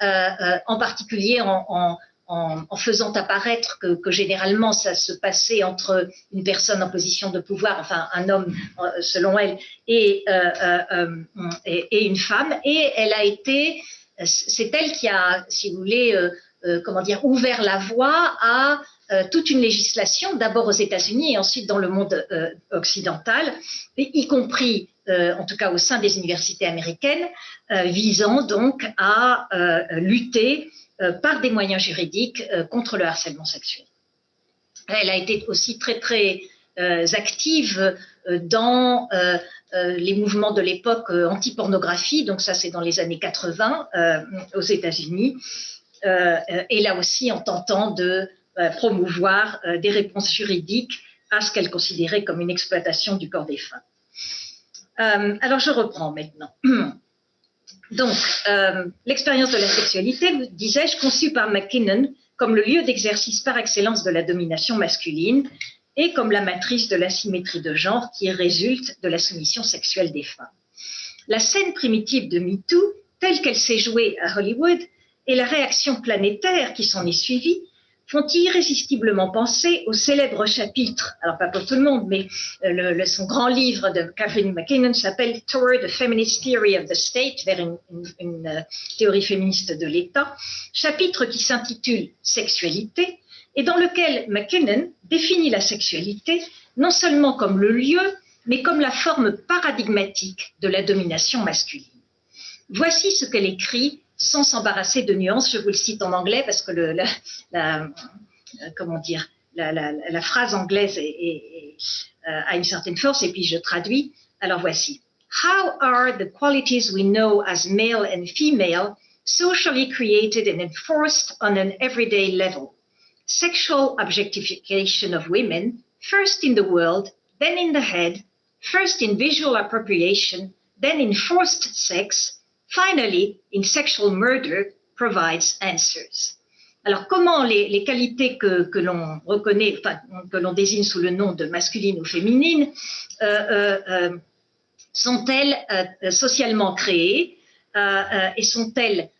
en particulier en faisant apparaître que généralement ça se passait entre une personne en position de pouvoir, enfin un homme selon elle, et une femme. Et elle a été, c'est elle qui a, si vous voulez, comment dire, ouvert la voie à toute une législation, d'abord aux États-Unis et ensuite dans le monde occidental, y compris, en tout cas au sein des universités américaines, visant donc à lutter par des moyens juridiques contre le harcèlement sexuel. Elle a été aussi très très active dans les mouvements de l'époque anti-pornographie, donc ça c'est dans les années 80 aux États-Unis, et là aussi en tentant de promouvoir des réponses juridiques à ce qu'elle considérait comme une exploitation du corps des femmes. Alors je reprends maintenant. Donc, l'expérience de la sexualité, disais-je, conçue par McKinnon comme le lieu d'exercice par excellence de la domination masculine et comme la matrice de l'asymétrie de genre qui résulte de la soumission sexuelle des femmes. La scène primitive de MeToo, telle qu'elle s'est jouée à Hollywood, et la réaction planétaire qui s'en est suivie, font irrésistiblement penser au célèbre chapitre, alors pas pour tout le monde, mais son grand livre de Catherine McKinnon s'appelle Toward a Feminist Theory of the State, vers une théorie féministe de l'État, chapitre qui s'intitule Sexualité, et dans lequel McKinnon définit la sexualité non seulement comme le lieu, mais comme la forme paradigmatique de la domination masculine. Voici ce qu'elle écrit sans s'embarrasser de nuances. Je vous le cite en anglais parce que la phrase anglaise a une certaine force, et puis je traduis. Alors voici. How are the qualities we know as male and female socially created and enforced on an everyday level? Sexual objectification of women, first in the world, then in the head, first in visual appropriation, then in forced sex, finally, in sexual murder, provides answers. Alors, comment les qualités que l'on reconnaît, enfin, que l'on désigne sous le nom de masculine ou féminine, sont-elles socialement créées et sont-elles,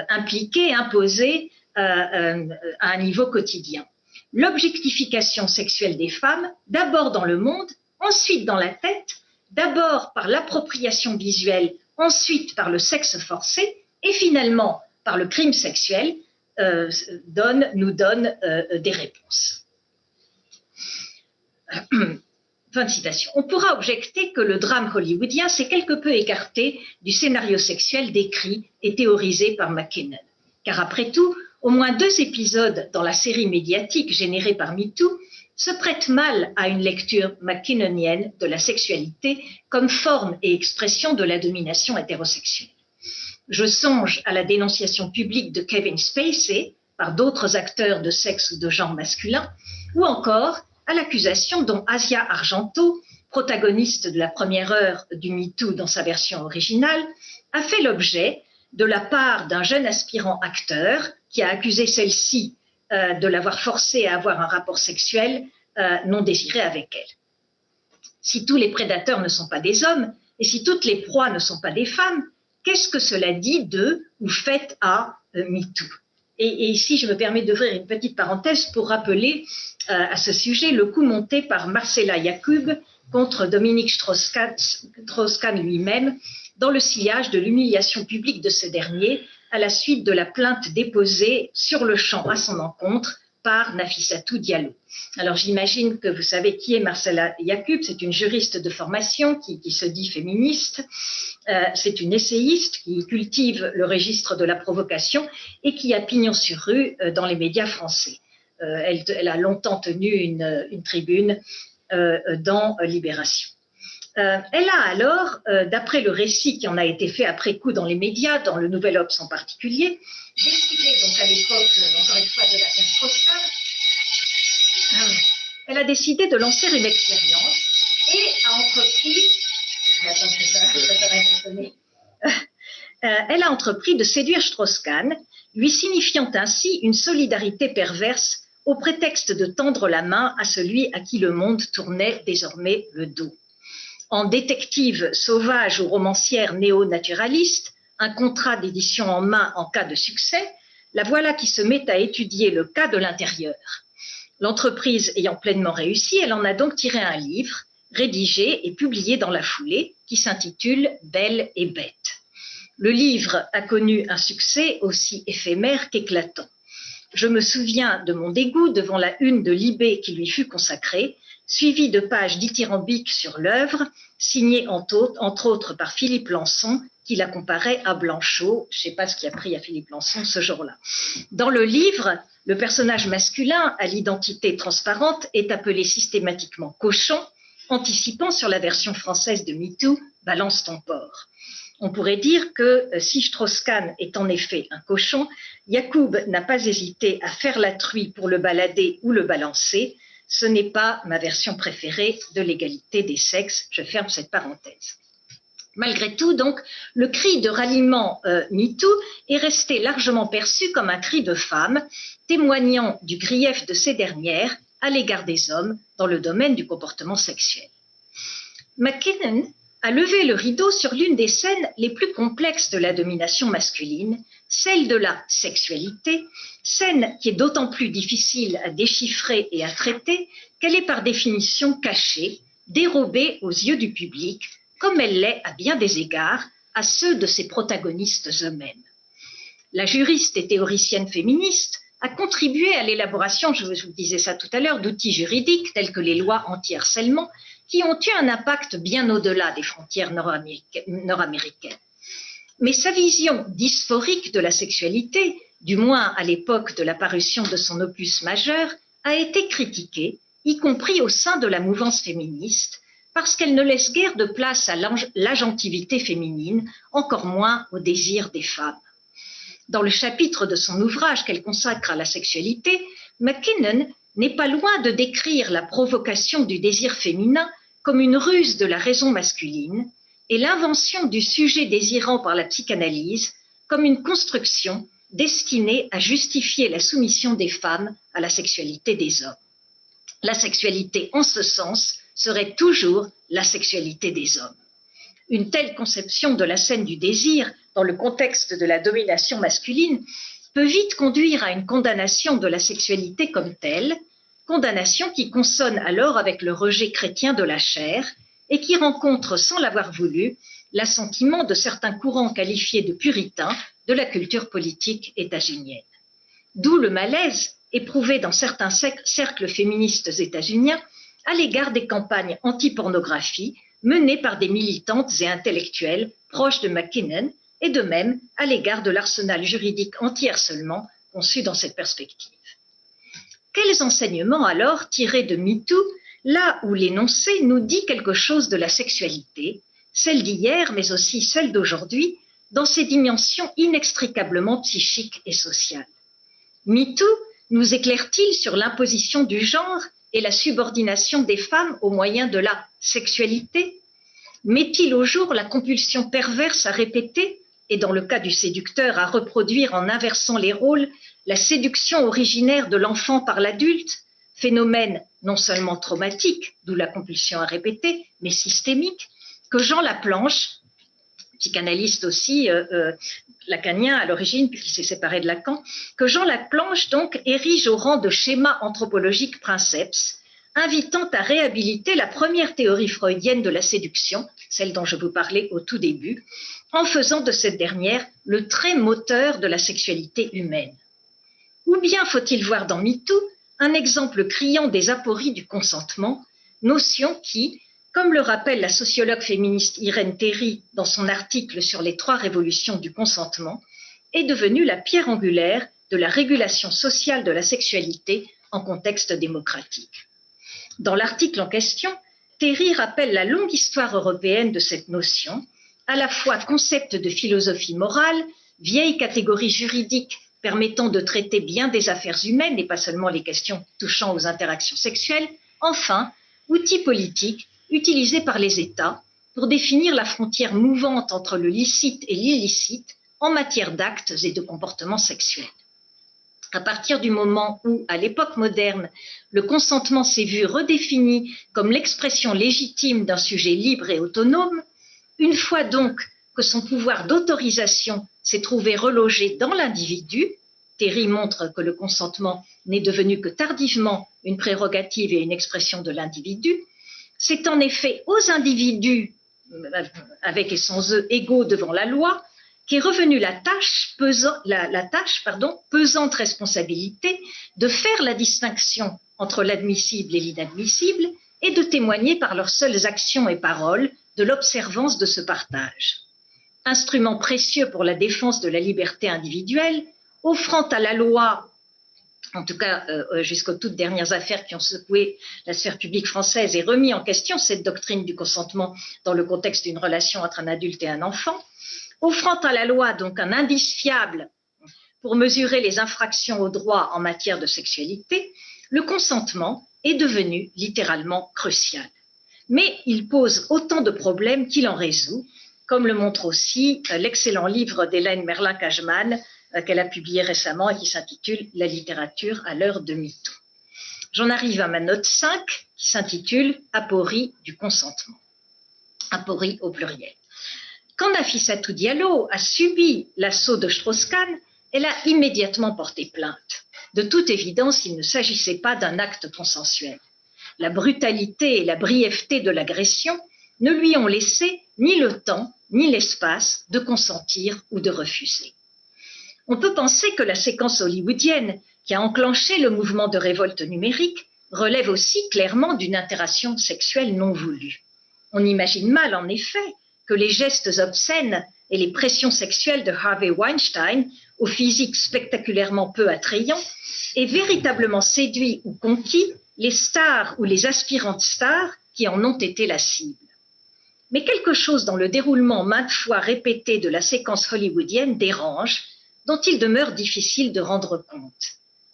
impliquées, imposées à un niveau quotidien? L'objectification sexuelle des femmes, d'abord dans le monde, ensuite dans la tête, d'abord par l'appropriation visuelle, ensuite par le sexe forcé et finalement par le crime sexuel, nous donne des réponses. Fin de citation. On pourra objecter que le drame hollywoodien s'est quelque peu écarté du scénario sexuel décrit et théorisé par McKinnon. Car après tout, au moins 2 épisodes dans la série médiatique générée par MeToo se prêtent mal à une lecture McKinnonienne de la sexualité comme forme et expression de la domination hétérosexuelle. Je songe à la dénonciation publique de Kevin Spacey par d'autres acteurs de sexe ou de genre masculin, ou encore à l'accusation dont Asia Argento, protagoniste de la première heure du MeToo dans sa version originale, a fait l'objet de la part d'un jeune aspirant acteur qui a accusé celle-ci de l'avoir forcée à avoir un rapport sexuel non désiré avec elle. Si tous les prédateurs ne sont pas des hommes, et si toutes les proies ne sont pas des femmes, qu'est-ce que cela dit de ou fait à MeToo? Et ici, je me permets d'ouvrir une petite parenthèse pour rappeler à ce sujet le coup monté par Marcella Yacoub contre Dominique Strauss-Kahn lui-même dans le sillage de l'humiliation publique de ce dernier à la suite de la plainte déposée sur le champ à son encontre par Nafissatou Diallo. Alors j'imagine que vous savez qui est Marcella Yacoub, c'est une juriste de formation qui se dit féministe, c'est une essayiste qui cultive le registre de la provocation et qui a pignon sur rue dans les médias français. Elle a longtemps tenu une tribune dans Libération. Elle a alors, d'après le récit qui en a été fait après coup dans les médias, dans le Nouvel Obs en particulier, décidé donc à l'époque, encore une fois, de l'affaire Strauss-Kahn, elle a décidé de lancer une expérience et a entrepris de séduire Strauss-Kahn, lui signifiant ainsi une solidarité perverse au prétexte de tendre la main à celui à qui le monde tournait désormais le dos. En détective sauvage ou romancière néo-naturaliste, un contrat d'édition en main en cas de succès, la voilà qui se met à étudier le cas de l'intérieur. L'entreprise ayant pleinement réussi, elle en a donc tiré un livre, rédigé et publié dans la foulée, qui s'intitule « Belle et bête ». Le livre a connu un succès aussi éphémère qu'éclatant. Je me souviens de mon dégoût devant la une de Libé qui lui fut consacrée, suivie de pages dithyrambiques sur l'œuvre, signée entre autres par Philippe Lançon, qui la comparait à Blanchot. Je ne sais pas ce qui a pris à Philippe Lançon ce jour-là. Dans le livre, le personnage masculin à l'identité transparente est appelé systématiquement cochon, anticipant sur la version française de MeToo, Balance ton porc. On pourrait dire que si Strauss-Kahn est en effet un cochon, Yacoub n'a pas hésité à faire la truie pour le balader ou le balancer. Ce n'est pas ma version préférée de l'égalité des sexes. Je ferme cette parenthèse. Malgré tout, donc, le cri de ralliement MeToo est resté largement perçu comme un cri de femme, témoignant du grief de ces dernières à l'égard des hommes dans le domaine du comportement sexuel. McKinnon a levé le rideau sur l'une des scènes les plus complexes de la domination masculine, celle de la sexualité, scène qui est d'autant plus difficile à déchiffrer et à traiter qu'elle est par définition cachée, dérobée aux yeux du public, comme elle l'est à bien des égards à ceux de ses protagonistes eux-mêmes. La juriste et théoricienne féministe a contribué à l'élaboration, je vous disais ça tout à l'heure, d'outils juridiques tels que les lois anti-harcèlement, qui ont eu un impact bien au-delà des frontières nord-américaines. Mais sa vision dysphorique de la sexualité, du moins à l'époque de la parution de son opus majeur, a été critiquée, y compris au sein de la mouvance féministe, parce qu'elle ne laisse guère de place à l'agentivité féminine, encore moins au désir des femmes. Dans le chapitre de son ouvrage qu'elle consacre à la sexualité, McKinnon n'est pas loin de décrire la provocation du désir féminin comme une ruse de la raison masculine et l'invention du sujet désirant par la psychanalyse comme une construction destinée à justifier la soumission des femmes à la sexualité des hommes. La sexualité, en ce sens, serait toujours la sexualité des hommes. Une telle conception de la scène du désir dans le contexte de la domination masculine peut vite conduire à une condamnation de la sexualité comme telle, condamnation qui consonne alors avec le rejet chrétien de la chair et qui rencontre, sans l'avoir voulu, l'assentiment de certains courants qualifiés de puritains de la culture politique états-unienne. D'où le malaise éprouvé dans certains cercles féministes états-uniens à l'égard des campagnes anti-pornographie menées par des militantes et intellectuels proches de McKinnon et de même à l'égard de l'arsenal juridique anti-harcèlement conçu dans cette perspective. Quels enseignements alors tirer de MeToo là où l'énoncé nous dit quelque chose de la sexualité, celle d'hier mais aussi celle d'aujourd'hui, dans ses dimensions inextricablement psychiques et sociales? MeToo nous éclaire-t-il sur l'imposition du genre et la subordination des femmes aux moyens de la sexualité? Met-il au jour la compulsion perverse à répéter, et dans le cas du séducteur à reproduire en inversant les rôles, la séduction originaire de l'enfant par l'adulte, phénomène non seulement traumatique, d'où la compulsion à répéter, mais systémique, que Jean Laplanche, psychanalyste aussi, lacanien à l'origine, puisqu'il s'est séparé de Lacan, que Jean Laplanche donc érige au rang de schéma anthropologique princeps, invitant à réhabiliter la première théorie freudienne de la séduction, celle dont je vous parlais au tout début, en faisant de cette dernière le trait moteur de la sexualité humaine. Ou bien faut-il voir dans MeToo un exemple criant des apories du consentement, notion qui, comme le rappelle la sociologue féministe Irène Théry dans son article sur les 3 révolutions du consentement, est devenue la pierre angulaire de la régulation sociale de la sexualité en contexte démocratique. Dans l'article en question, Théry rappelle la longue histoire européenne de cette notion, à la fois concept de philosophie morale, vieille catégorie juridique permettant de traiter bien des affaires humaines et pas seulement les questions touchant aux interactions sexuelles, enfin, outil politique utilisé par les États pour définir la frontière mouvante entre le licite et l'illicite en matière d'actes et de comportements sexuels. À partir du moment où, à l'époque moderne, le consentement s'est vu redéfini comme l'expression légitime d'un sujet libre et autonome, une fois donc que son pouvoir d'autorisation s'est trouvé relogé dans l'individu, Théry montre que le consentement n'est devenu que tardivement une prérogative et une expression de l'individu, c'est en effet aux individus, avec et sans eux égaux devant la loi, qu'est revenue la pesante responsabilité de faire la distinction entre l'admissible et l'inadmissible et de témoigner par leurs seules actions et paroles de l'observance de ce partage. Instrument précieux pour la défense de la liberté individuelle, offrant à la loi, en tout cas jusqu'aux toutes dernières affaires qui ont secoué la sphère publique française et remis en question cette doctrine du consentement dans le contexte d'une relation entre un adulte et un enfant, offrant à la loi donc un indice fiable pour mesurer les infractions aux droits en matière de sexualité, le consentement est devenu littéralement crucial. Mais il pose autant de problèmes qu'il en résout, comme le montre aussi l'excellent livre d'Hélène Merlin-Cajman qu'elle a publié récemment et qui s'intitule « La littérature à l'heure de MeToo ». J'en arrive à ma note 5 qui s'intitule « Aporie du consentement ». Aporie au pluriel. Quand Nafissatou Diallo a subi l'assaut de Strauss-Kahn, elle a immédiatement porté plainte. De toute évidence, il ne s'agissait pas d'un acte consensuel. La brutalité et la brièveté de l'agression ne lui ont laissé ni le temps ni l'espace de consentir ou de refuser. On peut penser que la séquence hollywoodienne qui a enclenché le mouvement de révolte numérique relève aussi clairement d'une interaction sexuelle non voulue. On imagine mal, en effet, que les gestes obscènes et les pressions sexuelles de Harvey Weinstein, au physique spectaculairement peu attrayant, aient véritablement séduit ou conquis les stars ou les aspirantes stars qui en ont été la cible. Mais quelque chose dans le déroulement maintes fois répété de la séquence hollywoodienne dérange, dont il demeure difficile de rendre compte.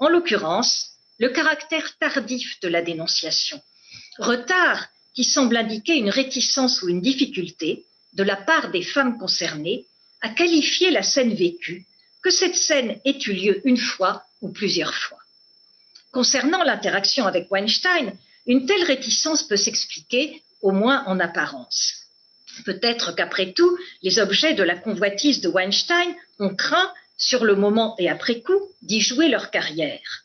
En l'occurrence, le caractère tardif de la dénonciation. Retard qui semble indiquer une réticence ou une difficulté de la part des femmes concernées à qualifier la scène vécue, que cette scène ait eu lieu une fois ou plusieurs fois. Concernant l'interaction avec Weinstein, une telle réticence peut s'expliquer, au moins en apparence. Peut-être qu'après tout, les objets de la convoitise de Weinstein ont craint, sur le moment et après coup, d'y jouer leur carrière.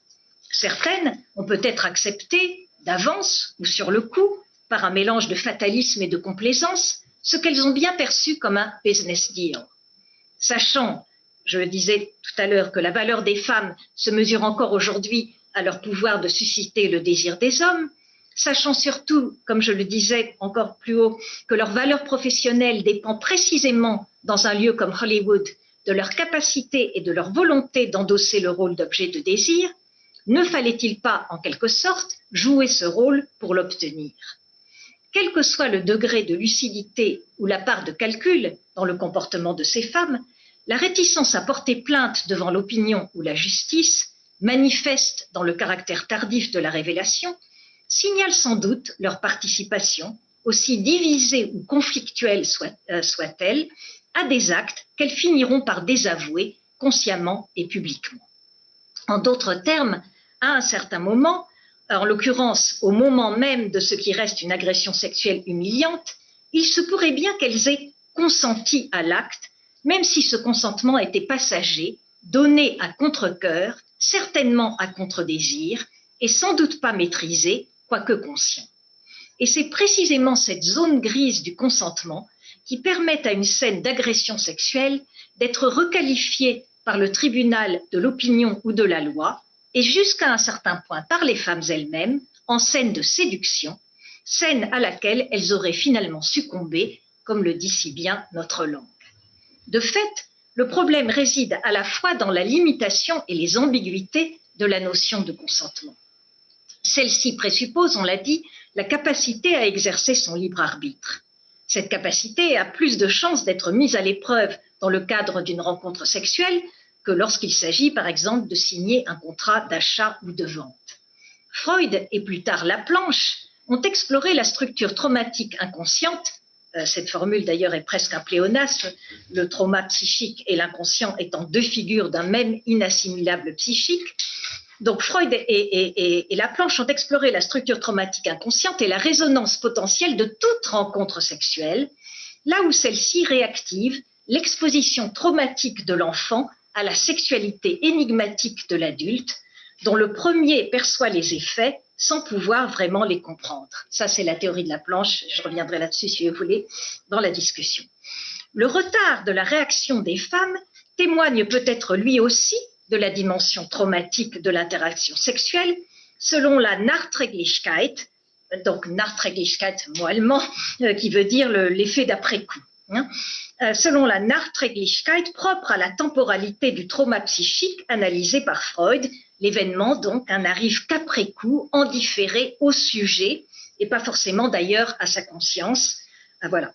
Certaines ont peut-être accepté, d'avance ou sur le coup, par un mélange de fatalisme et de complaisance, ce qu'elles ont bien perçu comme un business deal. Sachant, je le disais tout à l'heure, que la valeur des femmes se mesure encore aujourd'hui à leur pouvoir de susciter le désir des hommes, sachant surtout, comme je le disais encore plus haut, que leur valeur professionnelle dépend précisément, dans un lieu comme Hollywood, de leur capacité et de leur volonté d'endosser le rôle d'objet de désir, ne fallait-il pas, en quelque sorte, jouer ce rôle pour l'obtenir ? Quel que soit le degré de lucidité ou la part de calcul dans le comportement de ces femmes, la réticence à porter plainte devant l'opinion ou la justice, manifeste dans le caractère tardif de la révélation, signale sans doute leur participation, aussi divisée ou conflictuelle soit-elle, à des actes qu'elles finiront par désavouer consciemment et publiquement. En d'autres termes, à un certain moment, en l'occurrence au moment même de ce qui reste une agression sexuelle humiliante, il se pourrait bien qu'elles aient consenti à l'acte, même si ce consentement était passager, donné à contre-cœur, certainement à contre-désir, et sans doute pas maîtrisé, quoique conscient. Et c'est précisément cette zone grise du consentement qui permet à une scène d'agression sexuelle d'être requalifiée par le tribunal de l'opinion ou de la loi, et jusqu'à un certain point par les femmes elles-mêmes, en scène de séduction, scène à laquelle elles auraient finalement succombé, comme le dit si bien notre langue. De fait, le problème réside à la fois dans la limitation et les ambiguïtés de la notion de consentement. Celle-ci présuppose, on l'a dit, la capacité à exercer son libre arbitre. Cette capacité a plus de chances d'être mise à l'épreuve dans le cadre d'une rencontre sexuelle que lorsqu'il s'agit, par exemple, de signer un contrat d'achat ou de vente. Freud et plus tard Laplanche ont exploré la structure traumatique inconsciente. Cette formule d'ailleurs est presque un pléonasme, le trauma psychique et l'inconscient étant deux figures d'un même inassimilable psychique. Donc Freud et Laplanche ont exploré la structure traumatique inconsciente et la résonance potentielle de toute rencontre sexuelle, là où celle-ci réactive l'exposition traumatique de l'enfant à la sexualité énigmatique de l'adulte, dont le premier perçoit les effets sans pouvoir vraiment les comprendre. Ça, c'est la théorie de Laplanche, je reviendrai là-dessus si vous voulez dans la discussion. Le retard de la réaction des femmes témoigne peut-être lui aussi de la dimension traumatique de l'interaction sexuelle, selon la Nachträglichkeit, donc Nachträglichkeit, mot allemand, qui veut dire l'effet d'après-coup. Selon la Nachträglichkeit propre à la temporalité du trauma psychique analysé par Freud, l'événement donc n'arrive qu'après coup, en différé au sujet, et pas forcément d'ailleurs à sa conscience. Voilà.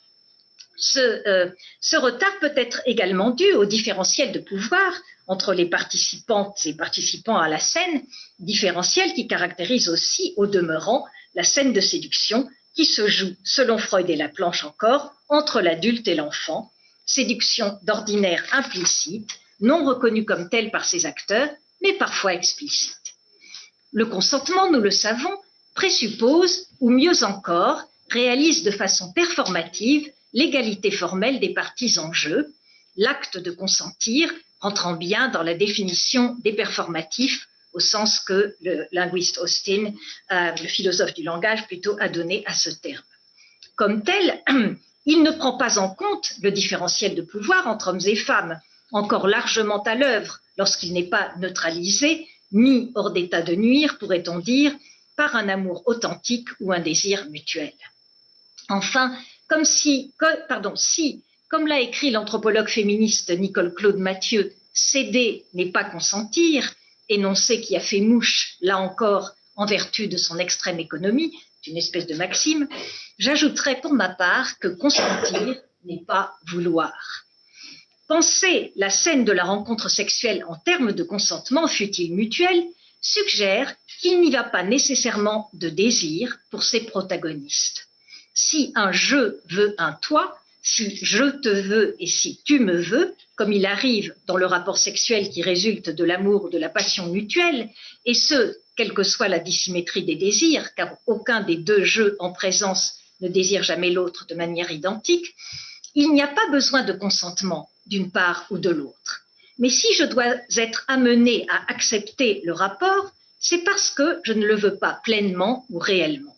Ce retard peut être également dû au différentiel de pouvoir entre les participantes et participants à la scène, différentiel qui caractérise aussi, au demeurant, la scène de séduction qui se joue, selon Freud et Laplanche encore, entre l'adulte et l'enfant, séduction d'ordinaire implicite, non reconnue comme telle par ses acteurs, mais parfois explicite. Le consentement, nous le savons, présuppose, ou mieux encore, réalise de façon performative l'égalité formelle des parties en jeu, l'acte de consentir rentrant bien dans la définition des performatifs au sens que le linguiste Austin, le philosophe du langage plutôt, a donné à ce terme. Comme tel, il ne prend pas en compte le différentiel de pouvoir entre hommes et femmes, encore largement à l'œuvre lorsqu'il n'est pas neutralisé, mis hors d'état de nuire, pourrait-on dire, par un amour authentique ou un désir mutuel. Enfin, comme l'a écrit l'anthropologue féministe Nicole Claude Mathieu, céder n'est pas consentir, énoncé qui a fait mouche, là encore, en vertu de son extrême économie, une espèce de maxime, j'ajouterais pour ma part que consentir n'est pas vouloir. Penser la scène de la rencontre sexuelle en termes de consentement, fût-il mutuel, suggère qu'il n'y va pas nécessairement de désir pour ses protagonistes. Si un je veux un toi, si je te veux et si tu me veux, comme il arrive dans le rapport sexuel qui résulte de l'amour ou de la passion mutuelle, et ce, quelle que soit la dissymétrie des désirs, car aucun des deux jeux en présence ne désire jamais l'autre de manière identique, il n'y a pas besoin de consentement d'une part ou de l'autre. Mais si je dois être amenée à accepter le rapport, c'est parce que je ne le veux pas pleinement ou réellement.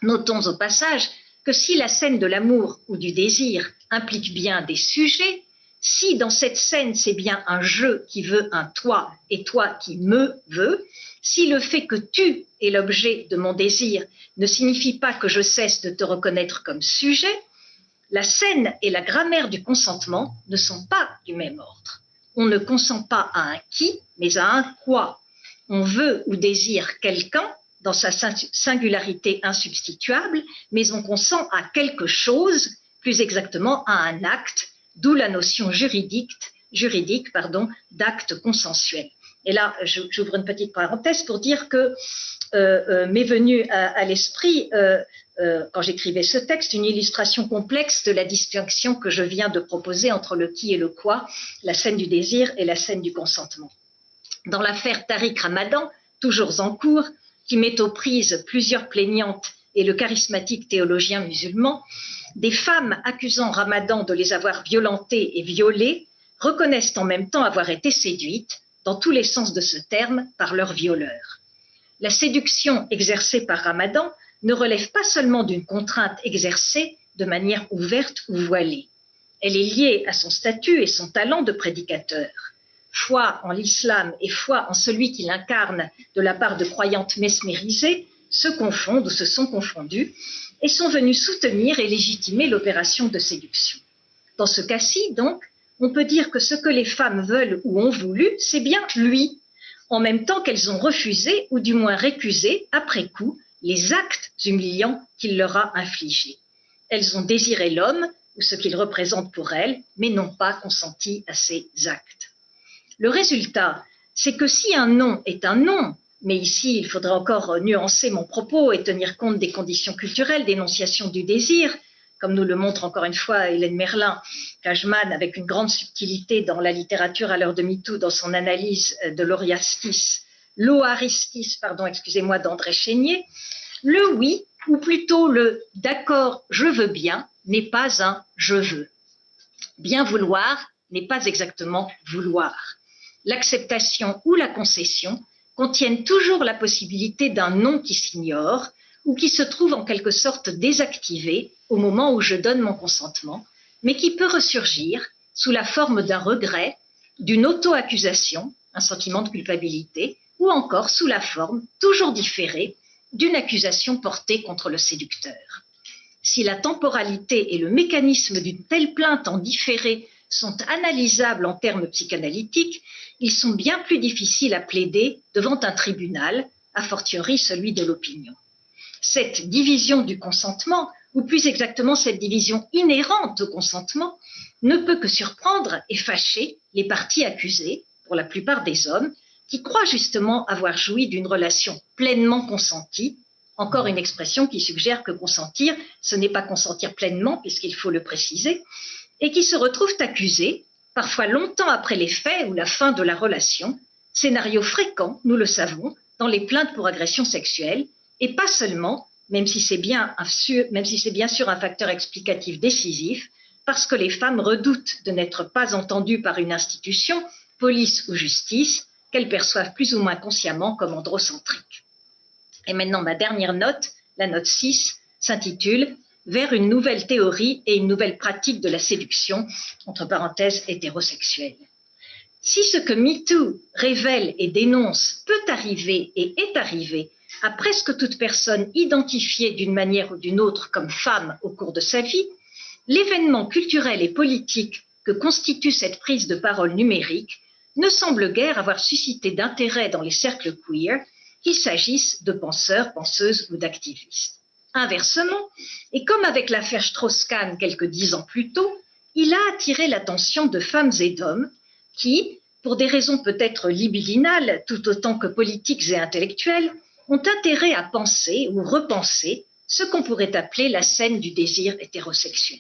Notons au passage que si la scène de l'amour ou du désir implique bien des sujets, si dans cette scène c'est bien un je qui veut un toi et toi qui me veux, si le fait que tu es l'objet de mon désir ne signifie pas que je cesse de te reconnaître comme sujet, la scène et la grammaire du consentement ne sont pas du même ordre. On ne consent pas à un qui, mais à un quoi. On veut ou désire quelqu'un dans sa singularité insubstituable, mais on consent à quelque chose, plus exactement à un acte, d'où la notion juridique d'acte consensuel. Et là, j'ouvre une petite parenthèse pour dire que m'est venue à l'esprit, quand j'écrivais ce texte, une illustration complexe de la distinction que je viens de proposer entre le qui et le quoi, la scène du désir et la scène du consentement. Dans l'affaire Tariq Ramadan, toujours en cours, qui met aux prises plusieurs plaignantes et le charismatique théologien musulman, des femmes accusant Ramadan de les avoir violentées et violées reconnaissent en même temps avoir été séduites, dans tous les sens de ce terme, par leur violeur. la séduction exercée par Ramadan ne relève pas seulement d'une contrainte exercée de manière ouverte ou voilée. Elle est liée à son statut et son talent de prédicateur. Foi en l'islam et foi en celui qui l'incarne de la part de croyantes mesmérisées se confondent ou se sont confondues et sont venus soutenir et légitimer l'opération de séduction. Dans ce cas-ci, donc, on peut dire que ce que les femmes veulent ou ont voulu, c'est bien lui, en même temps qu'elles ont refusé ou du moins récusé, après coup, les actes humiliants qu'il leur a infligés. Elles ont désiré l'homme ou ce qu'il représente pour elles, mais n'ont pas consenti à ces actes. Le résultat, c'est que si un non est un non, mais ici il faudrait encore nuancer mon propos et tenir compte des conditions culturelles d'énonciation du désir, comme nous le montre encore une fois Hélène Merlin, Cajman avec une grande subtilité dans la littérature à l'heure de MeToo, dans son analyse de l'Oaristis d'André Chénier, le oui, ou plutôt le d'accord, je veux bien, n'est pas un je veux. Bien vouloir n'est pas exactement vouloir. L'acceptation ou la concession contiennent toujours la possibilité d'un non qui s'ignore ou qui se trouve en quelque sorte désactivé au moment où je donne mon consentement, mais qui peut ressurgir sous la forme d'un regret, d'une auto-accusation, un sentiment de culpabilité, ou encore sous la forme, toujours différée, d'une accusation portée contre le séducteur. Si la temporalité et le mécanisme d'une telle plainte en différé sont analysables en termes psychanalytiques, ils sont bien plus difficiles à plaider devant un tribunal, a fortiori celui de l'opinion. Cette division du consentement, ou plus exactement cette division inhérente au consentement, ne peut que surprendre et fâcher les parties accusées, pour la plupart des hommes, qui croient justement avoir joui d'une relation pleinement consentie, encore une expression qui suggère que consentir, ce n'est pas consentir pleinement, puisqu'il faut le préciser, et qui se retrouvent accusés, parfois longtemps après les faits ou la fin de la relation, scénario fréquent, nous le savons, dans les plaintes pour agression sexuelle, et pas seulement, même si c'est bien sûr un facteur explicatif décisif, parce que les femmes redoutent de n'être pas entendues par une institution, police ou justice, qu'elles perçoivent plus ou moins consciemment comme androcentrique. Et maintenant, ma dernière note, la note 6, s'intitule « Vers une nouvelle théorie et une nouvelle pratique de la séduction », entre parenthèses hétérosexuelle. Si ce que MeToo révèle et dénonce peut arriver et est arrivé à presque toute personne identifiée d'une manière ou d'une autre comme femme au cours de sa vie, l'événement culturel et politique que constitue cette prise de parole numérique ne semble guère avoir suscité d'intérêt dans les cercles queer, qu'il s'agisse de penseurs, penseuses ou d'activistes. Inversement, et comme avec l'affaire Strauss-Kahn quelques 10 ans plus tôt, il a attiré l'attention de femmes et d'hommes qui, pour des raisons peut-être libidinales tout autant que politiques et intellectuelles, ont intérêt à penser ou repenser ce qu'on pourrait appeler la scène du désir hétérosexuel.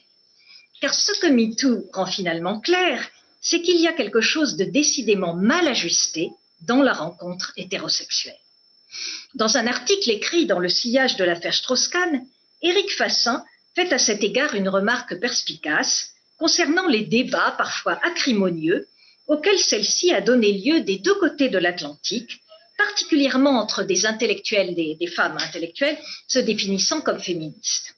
Car ce que MeToo rend finalement clair, c'est qu'il y a quelque chose de décidément mal ajusté dans la rencontre hétérosexuelle. Dans un article écrit dans le sillage de l'affaire Strauss-Kahn, Éric Fassin fait à cet égard une remarque perspicace concernant les débats parfois acrimonieux auxquels celle-ci a donné lieu des deux côtés de l'Atlantique, particulièrement entre des intellectuels, des femmes intellectuelles se définissant comme féministes.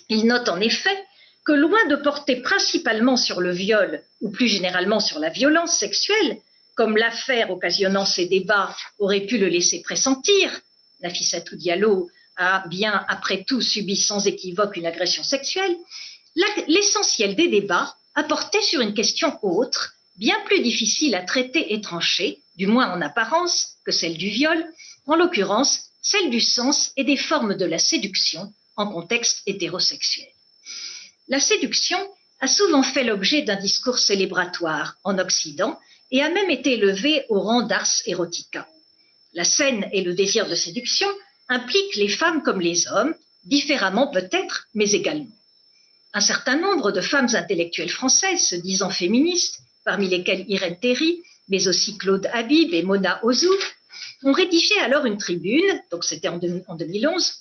Il note en effet que loin de porter principalement sur le viol ou plus généralement sur la violence sexuelle, comme l'affaire occasionnant ces débats aurait pu le laisser pressentir, Nafissatou Diallo a bien après tout subi sans équivoque une agression sexuelle, l'essentiel des débats a porté sur une question autre, bien plus difficile à traiter et trancher, du moins en apparence, que celle du viol, en l'occurrence celle du sens et des formes de la séduction en contexte hétérosexuel. La séduction a souvent fait l'objet d'un discours célébratoire en Occident et a même été élevée au rang d'ars erotica. La scène et le désir de séduction impliquent les femmes comme les hommes, différemment peut-être, mais également. Un certain nombre de femmes intellectuelles françaises se disant féministes, parmi lesquelles Irène Théry, mais aussi Claude Habib et Mona Ozouf, ont rédigé alors une tribune, donc c'était en 2011,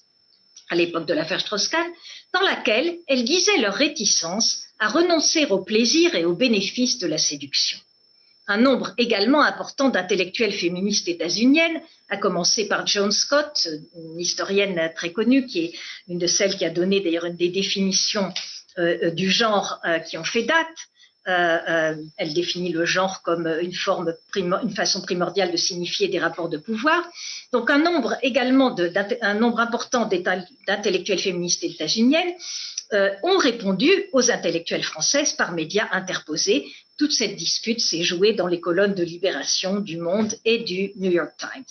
à l'époque de l'affaire Strauss-Kahn, dans laquelle elles disaient leur réticence à renoncer au plaisir et aux bénéfices de la séduction. un nombre également important d'intellectuelles féministes états-uniennes, à commencer par Joan Scott, une historienne très connue, qui est une de celles qui a donné d'ailleurs une des définitions du genre qui ont fait date. Elle définit le genre comme une façon primordiale de signifier des rapports de pouvoir. Donc un nombre important d'intellectuelles féministes états-uniennes ont répondu aux intellectuelles françaises par médias interposés. Toute cette dispute s'est jouée dans les colonnes de Libération, du Monde et du New York Times.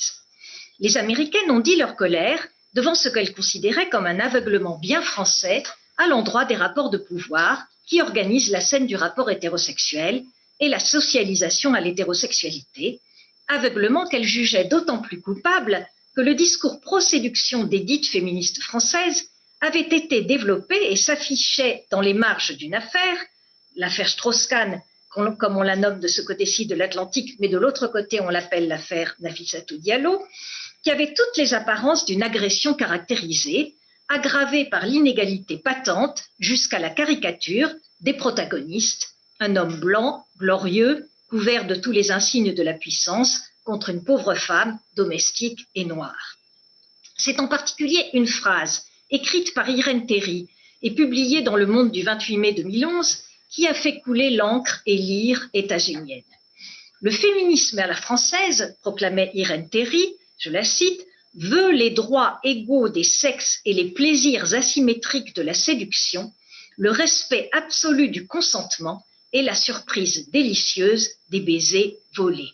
Les Américaines ont dit leur colère devant ce qu'elles considéraient comme un aveuglement bien français à l'endroit des rapports de pouvoir qui organisent la scène du rapport hétérosexuel et la socialisation à l'hétérosexualité, aveuglement qu'elles jugeaient d'autant plus coupable que le discours pro-séduction des dites féministes françaises avait été développé et s'affichait dans les marges d'une affaire, l'affaire Strauss-Kahn, comme on la nomme de ce côté-ci de l'Atlantique, mais de l'autre côté on l'appelle l'affaire Nafissatou Diallo, qui avait toutes les apparences d'une agression caractérisée, aggravée par l'inégalité patente jusqu'à la caricature des protagonistes, un homme blanc, glorieux, couvert de tous les insignes de la puissance, contre une pauvre femme domestique et noire. C'est en particulier une phrase écrite par Irène Théry et publiée dans Le Monde du 28 mai 2011 qui a fait couler l'encre et l'ire états-unienne. Le féminisme à la française, proclamait Irène Théry, je la cite, veut les droits égaux des sexes et les plaisirs asymétriques de la séduction, le respect absolu du consentement et la surprise délicieuse des baisers volés.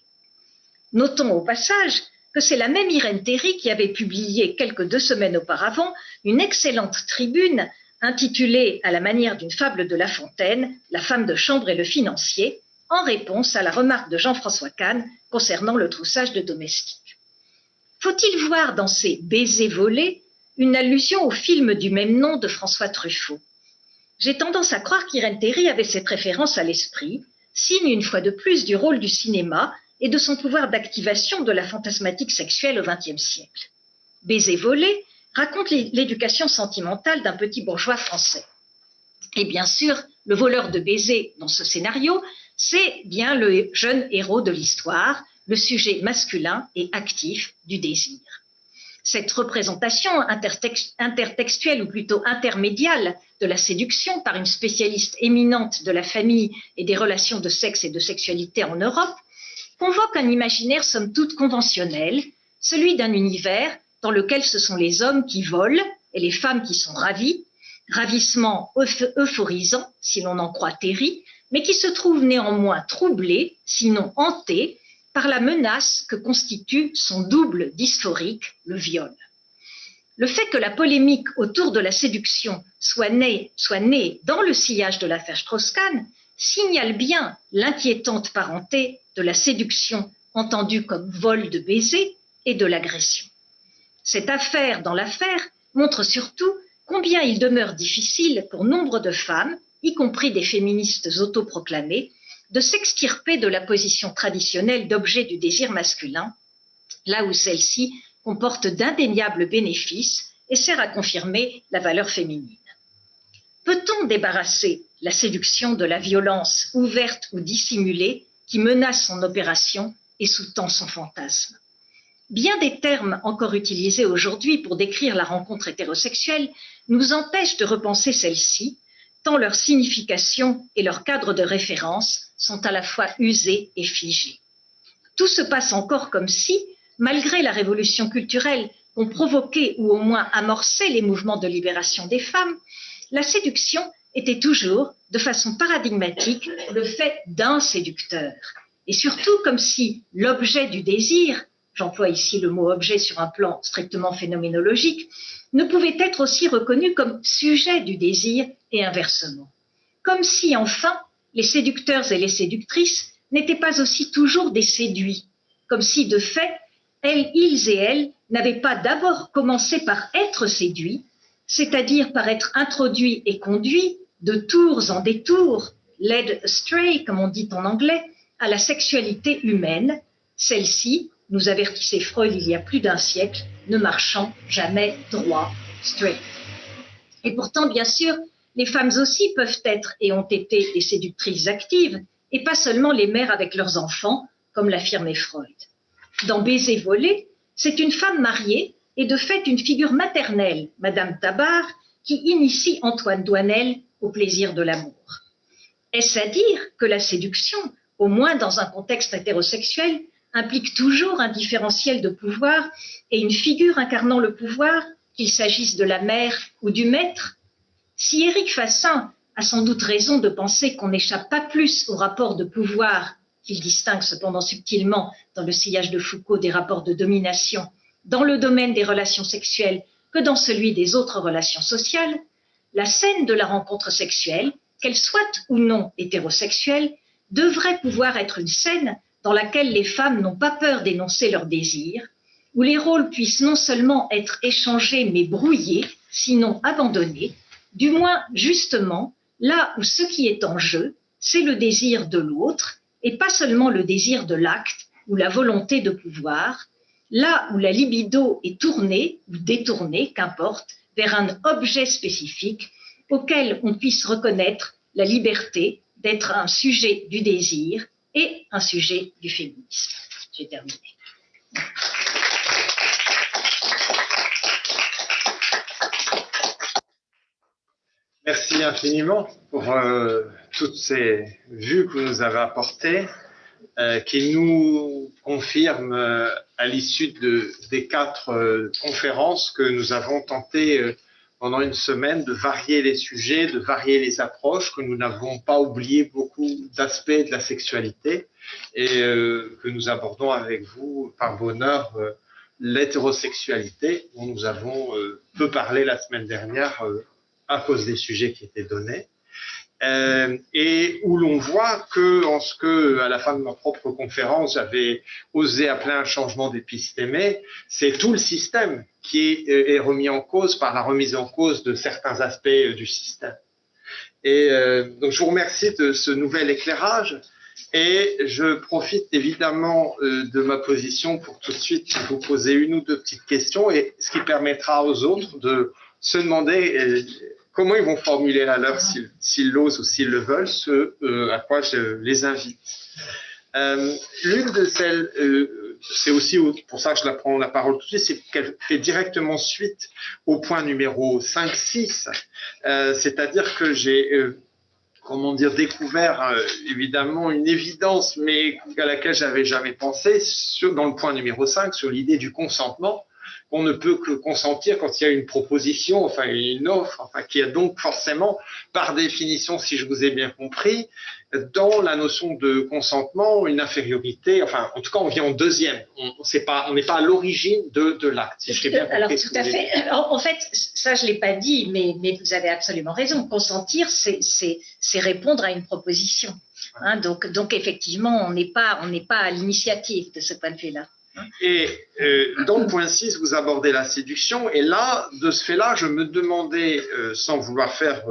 Notons au passage que c'est la même Irène Théry qui avait publié quelques 2 semaines auparavant une excellente tribune intitulée à la manière d'une fable de La Fontaine, La femme de chambre et le financier, en réponse à la remarque de Jean-François Kahn concernant le troussage de domestiques. Faut-il voir dans ces baisers volés une allusion au film du même nom de François Truffaut? J'ai tendance à croire qu'Irène Théry avait cette référence à l'esprit, signe une fois de plus du rôle du cinéma et de son pouvoir d'activation de la fantasmatique sexuelle au XXe siècle. Baiser volé raconte l'éducation sentimentale d'un petit bourgeois français. Et bien sûr, le voleur de baisers dans ce scénario, c'est bien le jeune héros de l'histoire, le sujet masculin et actif du désir. Cette représentation intertextuelle ou plutôt intermédiale de la séduction par une spécialiste éminente de la famille et des relations de sexe et de sexualité en Europe convoque un imaginaire somme toute conventionnel, celui d'un univers dans lequel ce sont les hommes qui volent et les femmes qui sont ravies, ravissement euphorisant si l'on en croit Théry, mais qui se trouve néanmoins troublé, sinon hanté, par la menace que constitue son double dysphorique, le viol. Le fait que la polémique autour de la séduction soit née dans le sillage de l'affaire Strauss-Kahn signale bien l'inquiétante parenté de la séduction entendue comme vol de baiser et de l'agression. Cette affaire dans l'affaire montre surtout combien il demeure difficile pour nombre de femmes, y compris des féministes autoproclamées, de s'extirper de la position traditionnelle d'objet du désir masculin, là où celle-ci comporte d'indéniables bénéfices et sert à confirmer la valeur féminine. Peut-on débarrasser la séduction de la violence ouverte ou dissimulée qui menace son opération et sous-tend son fantasme? Bien des termes encore utilisés aujourd'hui pour décrire la rencontre hétérosexuelle nous empêchent de repenser celle-ci, tant leur signification et leur cadre de référence sont à la fois usés et figés. Tout se passe encore comme si, malgré la révolution culturelle qu'ont provoqué ou au moins amorcé les mouvements de libération des femmes, la séduction était toujours, de façon paradigmatique, le fait d'un séducteur. Et surtout comme si l'objet du désir, j'emploie ici le mot objet sur un plan strictement phénoménologique, ne pouvait être aussi reconnu comme sujet du désir et inversement. Comme si, enfin, les séducteurs et les séductrices n'étaient pas aussi toujours des séduits, comme si, de fait, ils et elles n'avaient pas d'abord commencé par être séduits, c'est-à-dire par être introduits et conduits de tours en détours, led astray, comme on dit en anglais, à la sexualité humaine, celle-ci, nous avertissait Freud il y a plus d'un siècle, ne marchant jamais droit, straight. Et pourtant, bien sûr, les femmes aussi peuvent être et ont été des séductrices actives, et pas seulement les mères avec leurs enfants, comme l'affirmait Freud. Dans Baiser volé, c'est une femme mariée et de fait une figure maternelle, Madame Tabar, qui initie Antoine Doinel au plaisir de l'amour. Est-ce à dire que la séduction, au moins dans un contexte hétérosexuel, implique toujours un différentiel de pouvoir et une figure incarnant le pouvoir, qu'il s'agisse de la mère ou du maître? Si Éric Fassin a sans doute raison de penser qu'on n'échappe pas plus aux rapports de pouvoir, qu'il distingue cependant subtilement dans le sillage de Foucault des rapports de domination, dans le domaine des relations sexuelles que dans celui des autres relations sociales, la scène de la rencontre sexuelle, qu'elle soit ou non hétérosexuelle, devrait pouvoir être une scène dans laquelle les femmes n'ont pas peur d'énoncer leurs désirs, où les rôles puissent non seulement être échangés mais brouillés, sinon abandonnés, du moins justement là où ce qui est en jeu, c'est le désir de l'autre et pas seulement le désir de l'acte ou la volonté de pouvoir, là où la libido est tournée ou détournée, qu'importe, vers un objet spécifique auquel on puisse reconnaître la liberté d'être un sujet du désir et un sujet du féminisme. J'ai terminé. Merci infiniment pour toutes ces vues que vous nous avez apportées, qui nous confirment à l'issue des 4 conférences que nous avons tenté pendant une semaine de varier les sujets, de varier les approches, que nous n'avons pas oublié beaucoup d'aspects de la sexualité et que nous abordons avec vous par bonheur l'hétérosexualité dont nous avons peu parlé la semaine dernière à cause des sujets qui étaient donnés. Et où l'on voit que, en ce que, à la fin de ma propre conférence, j'avais osé appeler un changement d'épistémé, c'est tout le système qui est remis en cause par la remise en cause de certains aspects du système. Et donc, je vous remercie de ce nouvel éclairage et je profite évidemment de ma position pour tout de suite vous poser une ou deux petites questions, et ce qui permettra aux autres de se demander comment ils vont formuler la leur s'ils l'osent ou s'ils le veulent, ce à quoi je les invite. L'une de celles, c'est aussi pour ça que je la prends la parole tout de suite, c'est qu'elle fait directement suite au point numéro 5-6, c'est-à-dire que j'ai découvert évidemment une évidence, mais à laquelle j'avais jamais pensé, dans le point numéro 5, sur l'idée du consentement. On ne peut que consentir quand il y a une proposition, enfin une offre, enfin qui a donc forcément, par définition, si je vous ai bien compris, dans la notion de consentement, une infériorité. Enfin, en tout cas, on vient en deuxième. On n'est pas à l'origine de l'acte. Si je t'ai bien compris. Alors tout à fait. En fait, ça je l'ai pas dit, mais vous avez absolument raison. Consentir, c'est répondre à une proposition. Hein, donc effectivement, on n'est pas à l'initiative de ce point de vue-là. Et dans le point 6, vous abordez la séduction. Et là, de ce fait-là, je me demandais, sans vouloir faire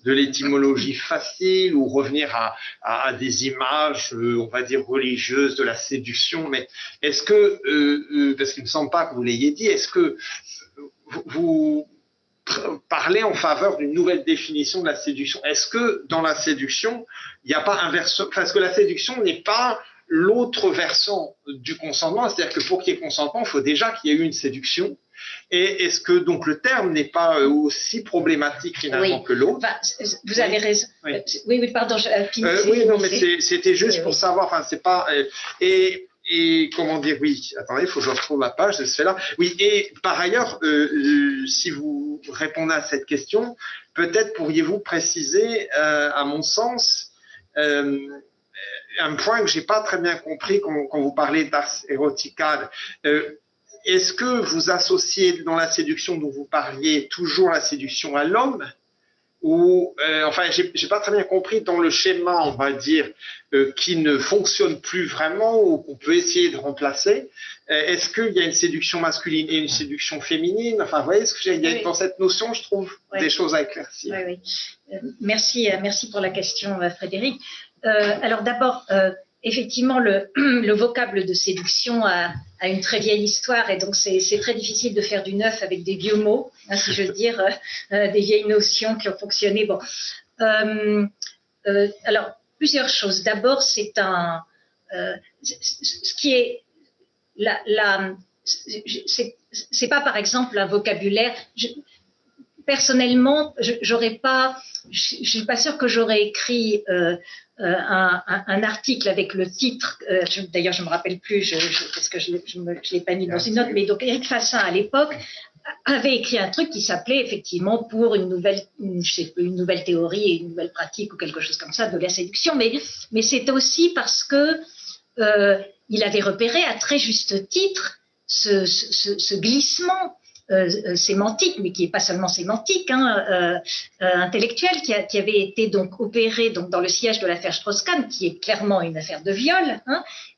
de l'étymologie facile ou revenir à des images, on va dire, religieuses de la séduction, mais est-ce que, parce qu'il ne me semble pas que vous l'ayez dit, est-ce que vous parlez en faveur d'une nouvelle définition de la séduction? Est-ce que dans la séduction, il n'y a pas un versant, parce que la séduction n'est pas l'autre versant du consentement, c'est-à-dire que pour qu'il y ait consentement, il faut déjà qu'il y ait eu une séduction. Et est-ce que donc le terme n'est pas aussi problématique finalement que l'autre? Vous avez raison. Oui, pardon. Oui, non, mais c'était juste pour savoir. Enfin, c'est pas. Et comment dire? Oui. Attendez, il faut que je retrouve la page de ce fait-là. Oui. Et par ailleurs, si vous répondez à cette question, peut-être pourriez-vous préciser, à mon sens, un point que j'ai pas très bien compris quand vous parlez d'ars erotica. Est-ce que vous associez dans la séduction dont vous parliez toujours la séduction à l'homme, ou enfin j'ai pas très bien compris dans le schéma, on va dire, qui ne fonctionne plus vraiment ou qu'on peut essayer de remplacer. Est-ce qu'il y a une séduction masculine et une séduction féminine? Enfin, vous voyez ce que j'ai dans cette notion, je trouve des choses à éclaircir. Oui. Merci pour la question, Frédéric. Alors d'abord, effectivement, le vocable de séduction a une très vieille histoire, et donc c'est très difficile de faire du neuf avec des vieux mots, hein, si je veux dire, des vieilles notions qui ont fonctionné. Bon, alors plusieurs choses. D'abord, c'est ce qui est c'est pas par exemple un vocabulaire. Personnellement, je suis pas sûre que j'aurais écrit un article avec le titre. D'ailleurs, je me rappelle plus, parce que je l'ai pas mis dans une note. Mais donc Éric Fassin à l'époque avait écrit un truc qui s'appelait effectivement pour une nouvelle théorie et une nouvelle pratique ou quelque chose comme ça de la séduction. Mais c'est aussi parce que il avait repéré à très juste titre ce glissement sémantique, mais qui n'est pas seulement sémantique, intellectuel, qui avait été donc opéré donc, dans le sillage de l'affaire Strauss-Kahn, qui est clairement une affaire de viol,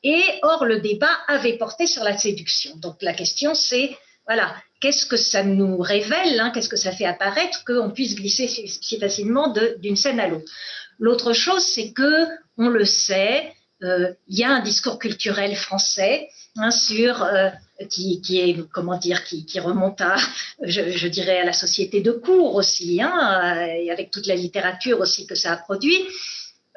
et or le débat avait porté sur la séduction. Donc la question c'est, voilà, qu'est-ce que ça nous révèle, qu'est-ce que ça fait apparaître qu'on puisse glisser si facilement d'une scène à l'autre. L'autre chose, c'est que, on le sait, il y a un discours culturel français sur qui est, comment dire, qui remonte à, je dirais, à la société de cour aussi, et avec toute la littérature aussi que ça a produit,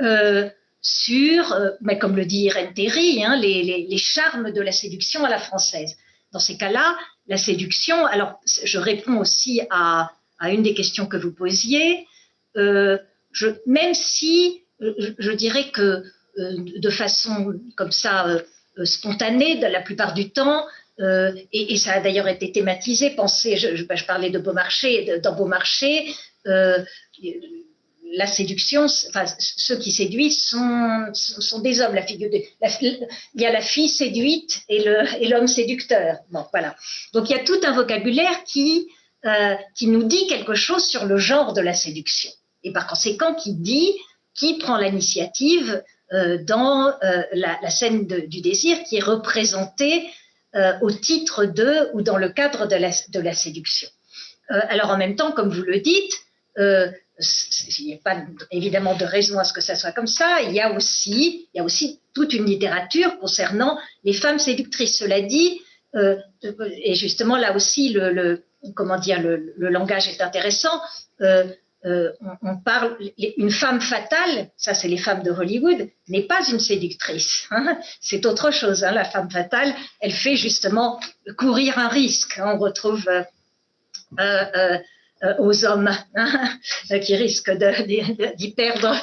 mais comme le dit Irène Théry, les charmes de la séduction à la française. Dans ces cas-là, la séduction, alors je réponds aussi à une des questions que vous posiez, même si je dirais que de façon comme ça spontanée, la plupart du temps, et ça a d'ailleurs été thématisé, pensez, je parlais de Beaumarchais, dans Beaumarchais, la séduction, enfin, ceux qui séduisent sont des hommes. Il y a la fille séduite et l'homme séducteur. Bon, voilà. Donc il y a tout un vocabulaire qui nous dit quelque chose sur le genre de la séduction. Et par conséquent, qui prend l'initiative dans la scène du désir qui est représentée au titre de ou dans le cadre de la séduction. Alors en même temps, comme vous le dites, il n'y a pas évidemment de raison à ce que ça soit comme ça. Il y a aussi toute une littérature concernant les femmes séductrices. Cela dit, et justement là aussi le langage est intéressant. On parle, une femme fatale, ça c'est les femmes de Hollywood, n'est pas une séductrice, c'est autre chose. La femme fatale, elle fait justement courir un risque. On retrouve aux hommes qui risquent d'y perdre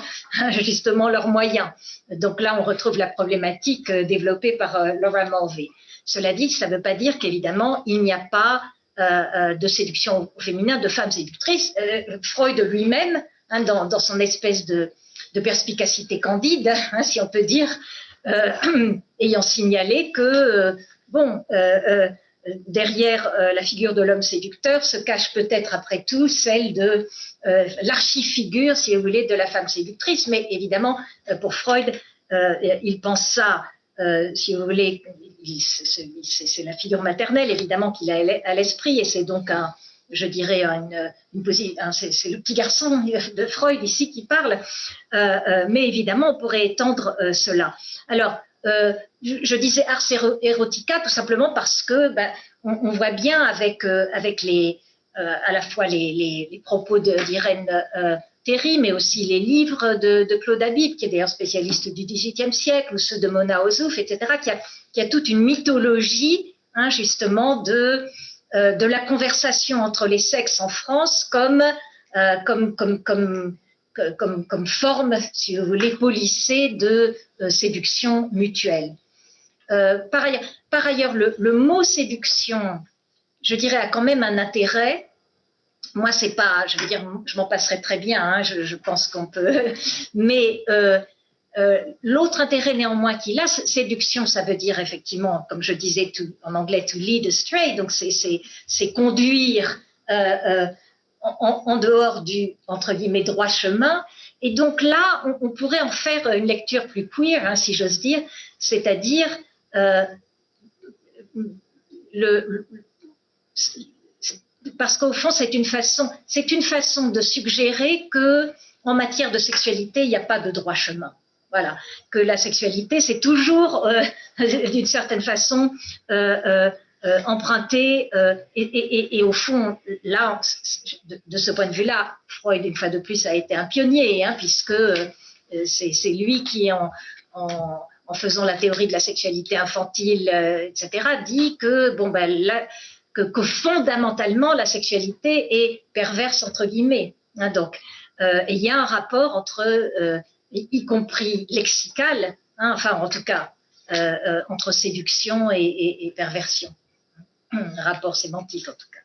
justement leurs moyens. Donc là, on retrouve la problématique développée par Laura Mulvey. Cela dit, ça ne veut pas dire qu'évidemment, il n'y a pas de séduction au féminin, de femmes séductrices. Freud lui-même, dans son espèce de perspicacité candide, si on peut dire, ayant signalé que, derrière la figure de l'homme séducteur se cache peut-être après tout celle de l'archifigure, si vous voulez, de la femme séductrice. Mais évidemment, pour Freud, il pense ça, si vous voulez, c'est la figure maternelle évidemment qu'il a à l'esprit, et c'est donc je dirais c'est le petit garçon de Freud ici qui parle, mais évidemment on pourrait étendre cela. Alors je disais ars erotica tout simplement parce que on voit bien avec à la fois les propos d'Irène Théry, mais aussi les livres de Claude Habib, qui est d'ailleurs spécialiste du XVIIIe siècle, ou ceux de Mona Ozouf, etc., qui a toute une mythologie, justement, de la conversation entre les sexes en France comme forme, si vous voulez, policée de séduction mutuelle. Par ailleurs, le mot séduction, je dirais, a quand même un intérêt. Moi, c'est pas, je veux dire, je m'en passerai très bien, je pense qu'on peut, mais l'autre intérêt néanmoins qu'il a, séduction, ça veut dire effectivement, comme je disais en anglais, to lead astray, donc c'est conduire en dehors du, entre guillemets, droit chemin. Et donc là, on pourrait en faire une lecture plus queer, si j'ose dire, c'est-à-dire parce qu'au fond, c'est une façon de suggérer que, en matière de sexualité, il n'y a pas de droit chemin. Voilà, que la sexualité, c'est toujours, d'une certaine façon, empruntée. Et au fond, là, de ce point de vue-là, Freud, une fois de plus, a été un pionnier, puisque c'est lui qui, en faisant la théorie de la sexualité infantile, etc., dit que, bon, ben, que fondamentalement, la sexualité est perverse, entre guillemets. Hein, donc, il y a un rapport entre, y compris lexical, hein, enfin, en tout cas, entre séduction et perversion. Un rapport sémantique, en tout cas.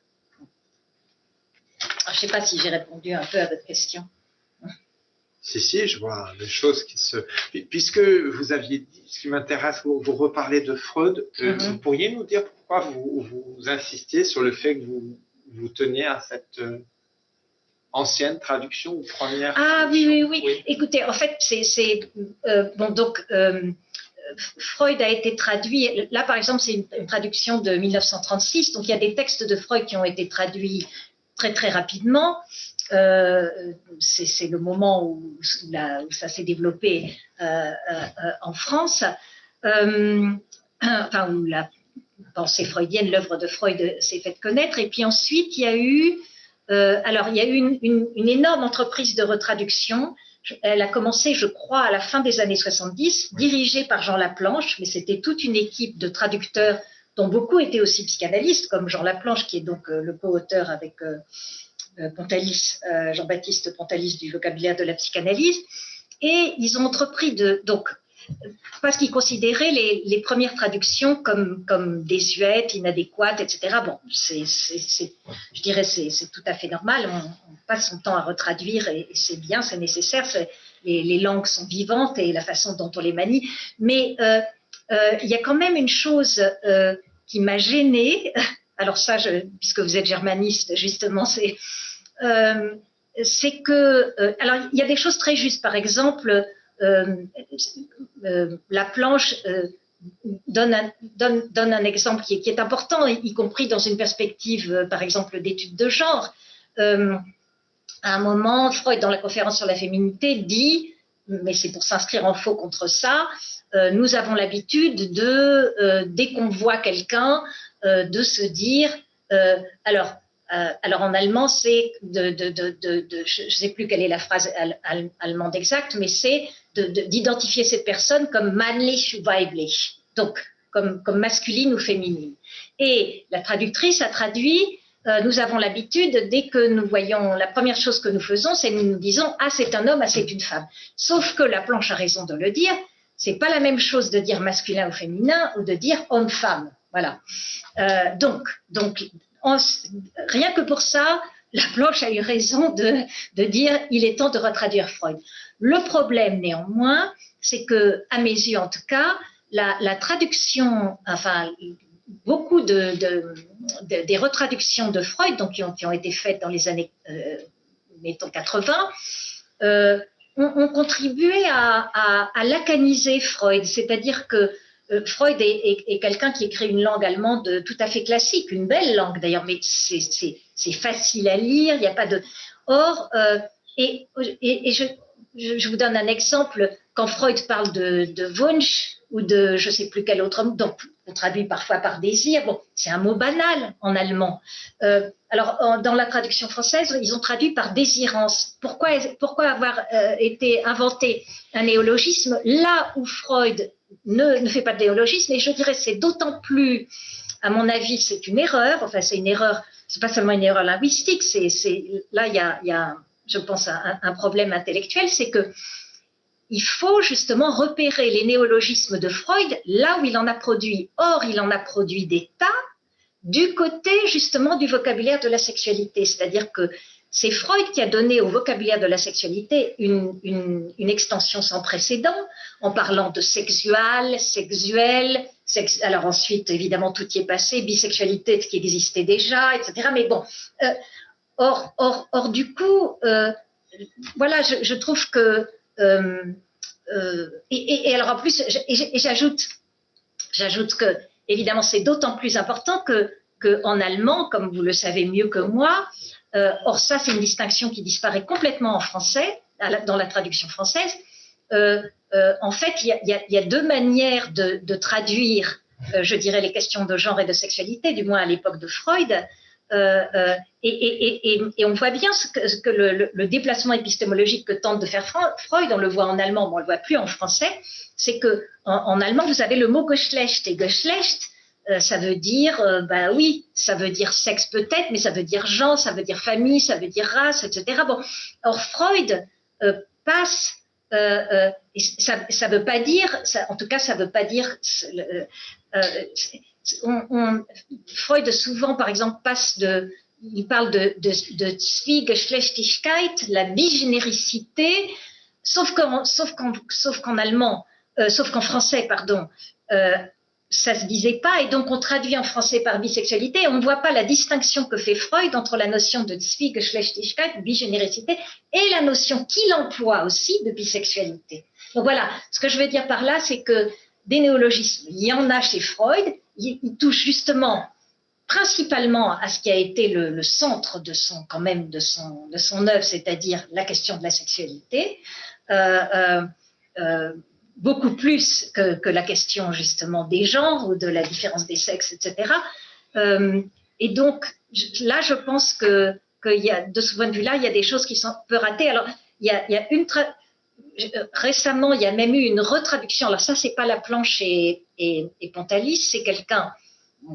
Alors, je ne sais pas si j'ai répondu un peu à votre question. Si, je vois des choses qui se... Puisque vous aviez dit, ce qui m'intéresse, vous reparlez de Freud, vous pourriez nous dire pourquoi vous insistiez sur le fait que vous teniez à cette ancienne traduction ou première traduction? Oui. Écoutez, en fait, bon, donc, Freud a été traduit, là par exemple, c'est une traduction de 1936, donc il y a des textes de Freud qui ont été traduits très très rapidement. C'est le moment où ça s'est développé en France, enfin où la pensée freudienne, l'œuvre de Freud s'est faite connaître. Et puis ensuite, il y a eu, une énorme entreprise de retraduction. Elle a commencé, je crois, à la fin des années 70, dirigée par Jean Laplanche, mais c'était toute une équipe de traducteurs dont beaucoup étaient aussi psychanalystes, comme Jean Laplanche, qui est donc le co-auteur avec Pontalis, Jean-Baptiste Pontalis du vocabulaire de la psychanalyse, et ils ont entrepris donc, parce qu'ils considéraient les premières traductions comme désuètes, inadéquates, etc. Bon, je dirais c'est tout à fait normal, on passe son temps à retraduire et c'est bien, c'est nécessaire, les langues sont vivantes et la façon dont on les manie, mais il y a quand même une chose qui m'a gênée. Alors ça, puisque vous êtes germaniste, justement, c'est que... alors, il y a des choses très justes. Par exemple, Laplanche donne un exemple qui est important, y compris dans une perspective, par exemple, d'études de genre. À un moment, Freud, dans la conférence sur la féminité, dit, mais c'est pour s'inscrire en faux contre ça, nous avons l'habitude dès qu'on voit quelqu'un, de se dire, alors en allemand, c'est je ne sais plus quelle est la phrase allemande exacte, mais c'est d'identifier cette personne comme männlich ou weiblich, donc comme masculine ou féminine. Et la traductrice a traduit, nous avons l'habitude, dès que nous voyons, la première chose que nous faisons, c'est nous disons, ah c'est un homme, ah c'est une femme. Sauf que Laplanche a raison de le dire, c'est pas la même chose de dire masculin ou féminin ou de dire homme-femme. Voilà. Donc rien que pour ça, Laplanche a eu raison de dire il est temps de retraduire Freud. Le problème, néanmoins, c'est que, à mes yeux en tout cas, la traduction, enfin, beaucoup des retraductions de Freud, donc qui ont été faites dans les années, mettons 80, ont contribué à lacaniser Freud, c'est-à-dire que Freud est quelqu'un qui écrit une langue allemande tout à fait classique, une belle langue d'ailleurs, mais c'est facile à lire, il n'y a pas de... Or, et je vous donne un exemple, quand Freud parle de Wunsch ou de je ne sais plus quel autre mot, donc on traduit parfois par désir, bon, c'est un mot banal en allemand. Alors, dans la traduction française, ils ont traduit par désirance. Pourquoi avoir été inventé un néologisme là où Freud ne fait pas de néologisme? Et je dirais c'est d'autant plus, à mon avis, c'est une erreur, enfin c'est une erreur, c'est pas seulement une erreur linguistique, là il y a je pense un problème intellectuel, c'est que il faut justement repérer les néologismes de Freud là où il en a produit. Or, il en a produit des tas du côté justement du vocabulaire de la sexualité. C'est-à-dire que c'est Freud qui a donné au vocabulaire de la sexualité une extension sans précédent en parlant de sexual, sexuel, alors ensuite, évidemment, tout y est passé, bisexualité, ce qui existait déjà, etc. Mais bon, or du coup, voilà, je trouve que... et alors en plus, j'ajoute que évidemment c'est d'autant plus important que en allemand, comme vous le savez mieux que moi, or ça c'est une distinction qui disparaît complètement en français, dans la traduction française. En fait, il y a deux manières de traduire, je dirais, les questions de genre et de sexualité, du moins à l'époque de Freud. Et on voit bien ce que le déplacement épistémologique que tente de faire Freud, on le voit en allemand, mais on ne le voit plus en français, c'est qu'en allemand, vous avez le mot Geschlecht. Et Geschlecht, ça veut dire, bah oui, ça veut dire sexe peut-être, mais ça veut dire genre, ça veut dire famille, ça veut dire race, etc. Bon, or Freud passe, ça veut pas dire, en tout cas, ça veut pas dire. Freud souvent, par exemple, il parle de Zwiegeschlechtigkeit, la bigénéricité, sauf qu'en allemand, sauf qu'en français, pardon, ça se disait pas, et donc on traduit en français par bisexualité, et on ne voit pas la distinction que fait Freud entre la notion de Zwiegeschlechtigkeit, bigénéricité, et la notion qu'il emploie aussi de bisexualité. Donc voilà, ce que je veux dire par là, c'est que des néologismes, il y en a chez Freud, il touche justement principalement à ce qui a été le centre de son œuvre, c'est-à-dire la question de la sexualité, beaucoup plus que la question justement des genres ou de la différence des sexes, etc. Et donc là, je pense que de ce point de vue-là, il y a des choses qui sont un peu ratées. Alors, il y a récemment, il y a même eu une retraduction. Alors ça, c'est pas Laplanche et Pontalis, c'est quelqu'un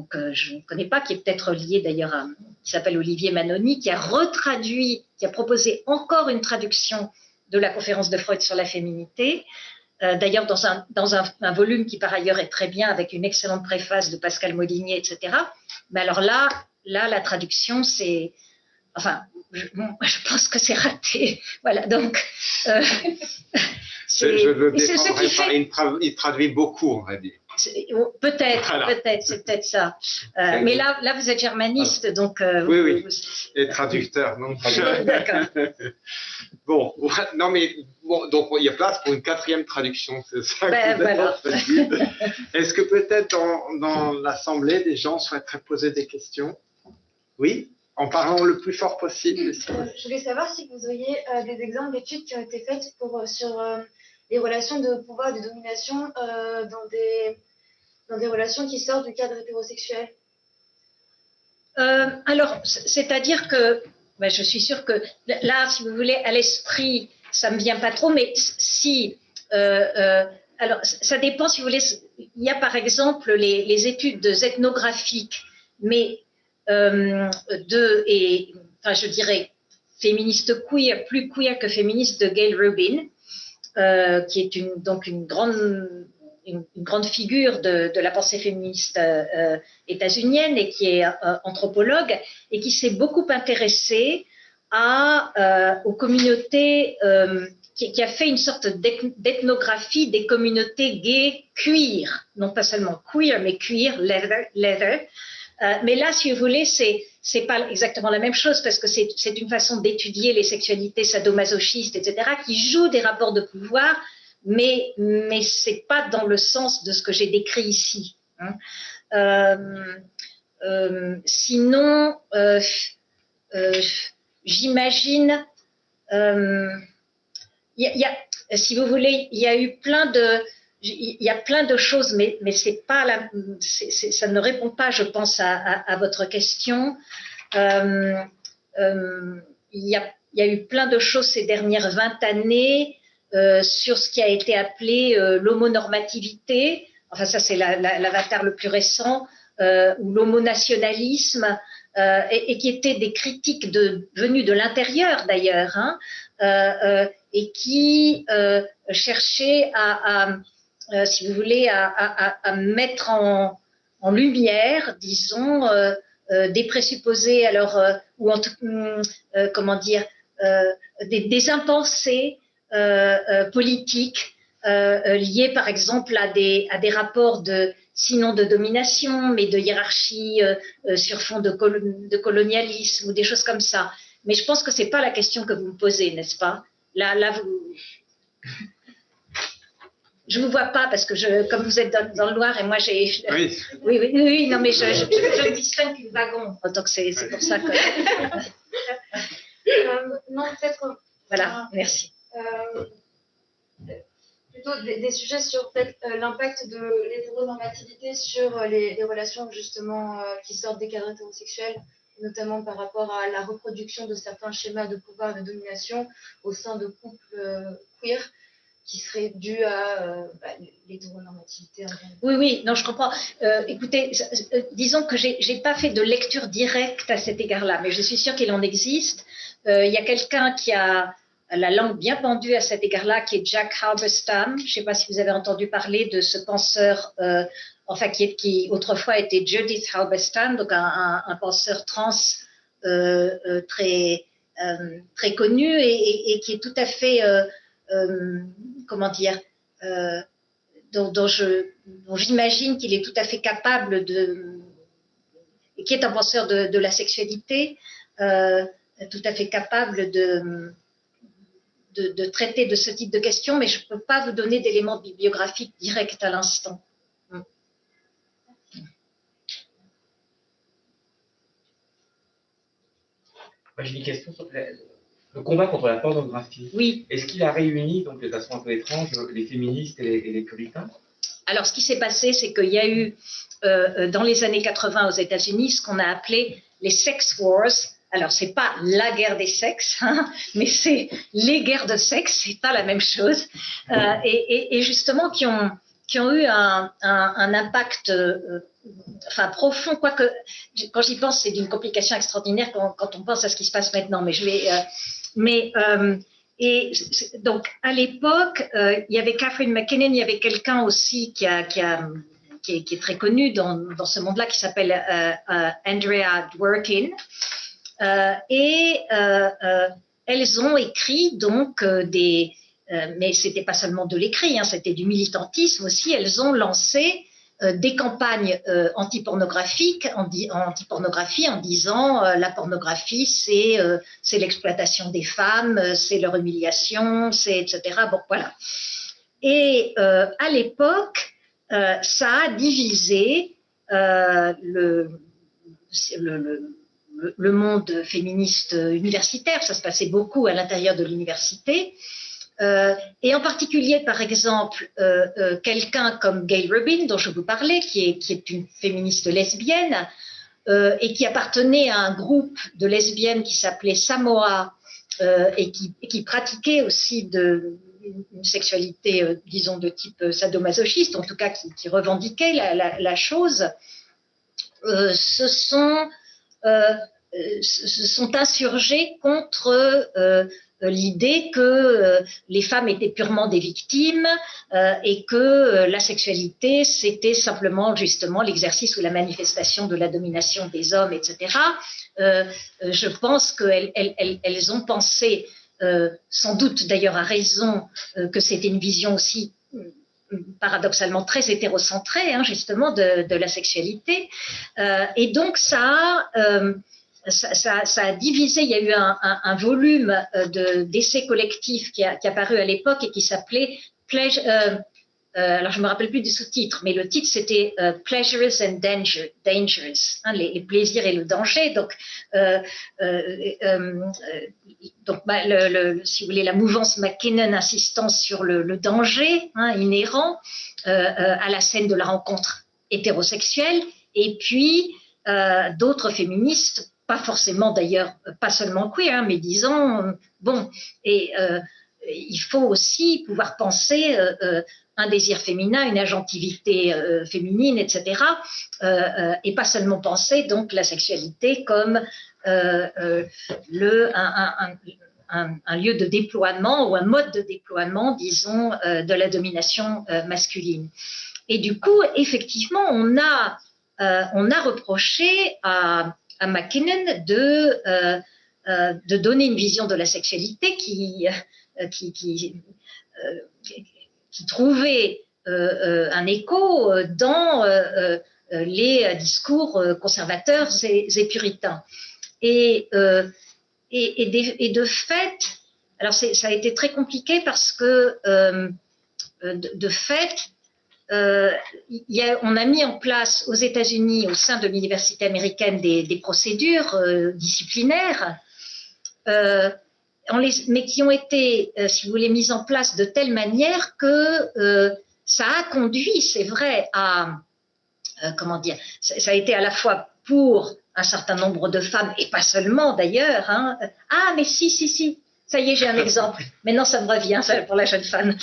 que je ne connais pas, qui est peut-être lié d'ailleurs qui s'appelle Olivier Manoni, qui a proposé encore une traduction de la conférence de Freud sur la féminité. D'ailleurs, dans un volume qui par ailleurs est très bien, avec une excellente préface de Pascal Molinier, etc. Mais alors là, la traduction, c'est, enfin, je pense que c'est raté. Voilà, donc. Je le défendrai pas. Il traduit beaucoup, on va dire. Peut-être, c'est peut-être ça. Mais là, vous êtes germaniste, donc. Oui. Et traducteur, non. D'accord. Bon, non, mais bon, donc il y a place pour une 4e traduction, c'est ça. Voilà. Est-ce que peut-être dans l'assemblée, des gens souhaiteraient poser des questions? Oui, en parlant le plus fort possible. Je voulais savoir si vous auriez des exemples d'études qui ont été faites sur les relations de pouvoir et de domination dans des relations qui sortent du cadre hétérosexuel. Alors, c'est-à-dire que, ben, je suis sûre que là, si vous voulez, à l'esprit, ça me vient pas trop, mais si, alors, ça dépend, si vous voulez, il y a par exemple les études ethnographiques, mais enfin, je dirais, féministe queer, plus queer que féministe, de Gayle Rubin, qui est donc une grande figure de la pensée féministe états-unienne et qui est anthropologue et qui s'est beaucoup intéressée aux communautés, qui a fait une sorte d'ethnographie des communautés gays queer, non pas seulement queer, mais queer, leather. Mais là, si vous voulez, c'est pas exactement la même chose parce que c'est une façon d'étudier les sexualités sadomasochistes, etc., qui jouent des rapports de pouvoir, mais c'est pas dans le sens de ce que j'ai décrit ici. Sinon, j'imagine, si vous voulez, il y a plein de choses, mais c'est pas ça ne répond pas, je pense, à votre question. Il y a eu plein de choses ces dernières 20 années sur ce qui a été appelé l'homonormativité. Enfin, ça, c'est l'avatar le plus récent, ou l'homonationalisme, et qui étaient des critiques venues de l'intérieur, d'ailleurs, hein, et qui cherchaient si vous voulez, à mettre en lumière, disons, des présupposés, alors, ou comment dire, des impensés politiques liés, par exemple, à des rapports sinon de domination, mais de hiérarchie sur fond de colonialisme ou des choses comme ça. Mais je pense que c'est pas la question que vous me posez, n'est-ce pas? Là, vous. Je vous vois pas parce que comme vous êtes dans le noir et moi j'ai. Oui, non mais je distingue le wagon, donc c'est pour ça que. Non, peut-être. Voilà, merci. Plutôt des sujets sur l'impact de l'hétéronormativité sur les relations justement qui sortent des cadres hétérosexuels notamment par rapport à la reproduction de certains schémas de pouvoir et de domination au sein de couples queer qui seraient dus à l'hétéronormativité. Oui, oui, non, je comprends. Écoutez, disons que j'ai pas fait de lecture directe à cet égard-là, mais je suis sûre qu'il en existe. Il y a quelqu'un qui a la langue bien pendue à cet égard-là, qui est Jack Halberstam. Je ne sais pas si vous avez entendu parler de ce penseur, enfin qui autrefois était Judith Halberstam, donc un penseur trans très connu et qui est tout à fait, comment dire, dont j'imagine qu'il est tout à fait capable qui est un penseur de la sexualité, tout à fait capable de traiter de ce type de questions, mais je ne peux pas vous donner d'éléments bibliographiques directs à l'instant. J'ai une question sur le combat contre la pornographie. Oui. Est-ce qu'il a réuni, donc de façon un peu étrange, les féministes et les puritains? Alors, ce qui s'est passé, c'est qu'il y a eu, dans les années 80 aux États-Unis, ce qu'on a appelé les sex wars. Alors, c'est pas la guerre des sexes, hein, mais c'est les guerres de sexe, c'est pas la même chose. Et justement, qui ont eu un impact enfin profond, quoique quand j'y pense, c'est d'une complication extraordinaire quand on pense à ce qui se passe maintenant. Mais je vais, et donc à l'époque, il y avait Catherine McKinnon, il y avait quelqu'un aussi qui est très connu dans ce monde-là, qui s'appelle Andrea Dworkin. Elles ont écrit donc mais c'était pas seulement de l'écrit, hein, c'était du militantisme aussi. Elles ont lancé des campagnes anti-pornographiques, anti-pornographie, en disant la pornographie c'est l'exploitation des femmes, c'est leur humiliation, c'est etc. Bon voilà. Et à l'époque, ça a divisé le monde féministe universitaire. Ça se passait beaucoup à l'intérieur de l'université. Et en particulier, par exemple, quelqu'un comme Gayle Rubin, dont je vous parlais, qui est une féministe lesbienne et qui appartenait à un groupe de lesbiennes qui s'appelait Samoa et qui pratiquait aussi une sexualité, disons, de type sadomasochiste, en tout cas qui revendiquait la chose, se sont insurgés contre l'idée que les femmes étaient purement des victimes et que la sexualité, c'était simplement justement l'exercice ou la manifestation de la domination des hommes, etc. Je pense qu'elles ont pensé, sans doute d'ailleurs à raison, que c'était une vision aussi paradoxalement très hétérocentrée, hein, justement, de la sexualité. Et donc ça a divisé. Il y a eu un volume d'essais collectifs qui a paru à l'époque et qui s'appelait alors je me rappelle plus du sous-titre, mais le titre c'était Pleasures and Dangers, hein, les plaisirs et le danger. Donc si vous voulez, la mouvance McKinnon insistant sur le danger, hein, inhérent à la scène de la rencontre hétérosexuelle, et puis d'autres féministes, pas forcément d'ailleurs, pas seulement queer, hein, mais disons, bon, et il faut aussi pouvoir penser un désir féminin, une agentivité féminine, etc., et pas seulement penser donc la sexualité comme un lieu de déploiement ou un mode de déploiement, disons, de la domination masculine. Et du coup, effectivement, on a reproché à McKinnon de donner une vision de la sexualité qui trouvait un écho dans les discours conservateurs et puritains. Et de fait, alors ça a été très compliqué parce que de fait, on a mis en place aux États-Unis, au sein de l'université américaine, des procédures disciplinaires, mais qui ont été, si vous voulez, mises en place de telle manière que ça a conduit, c'est vrai, à, comment dire, ça a été à la fois pour un certain nombre de femmes, et pas seulement d'ailleurs. Hein. Ah, mais si, ça y est, j'ai un exemple. Maintenant, ça me revient, ça, pour la jeune femme.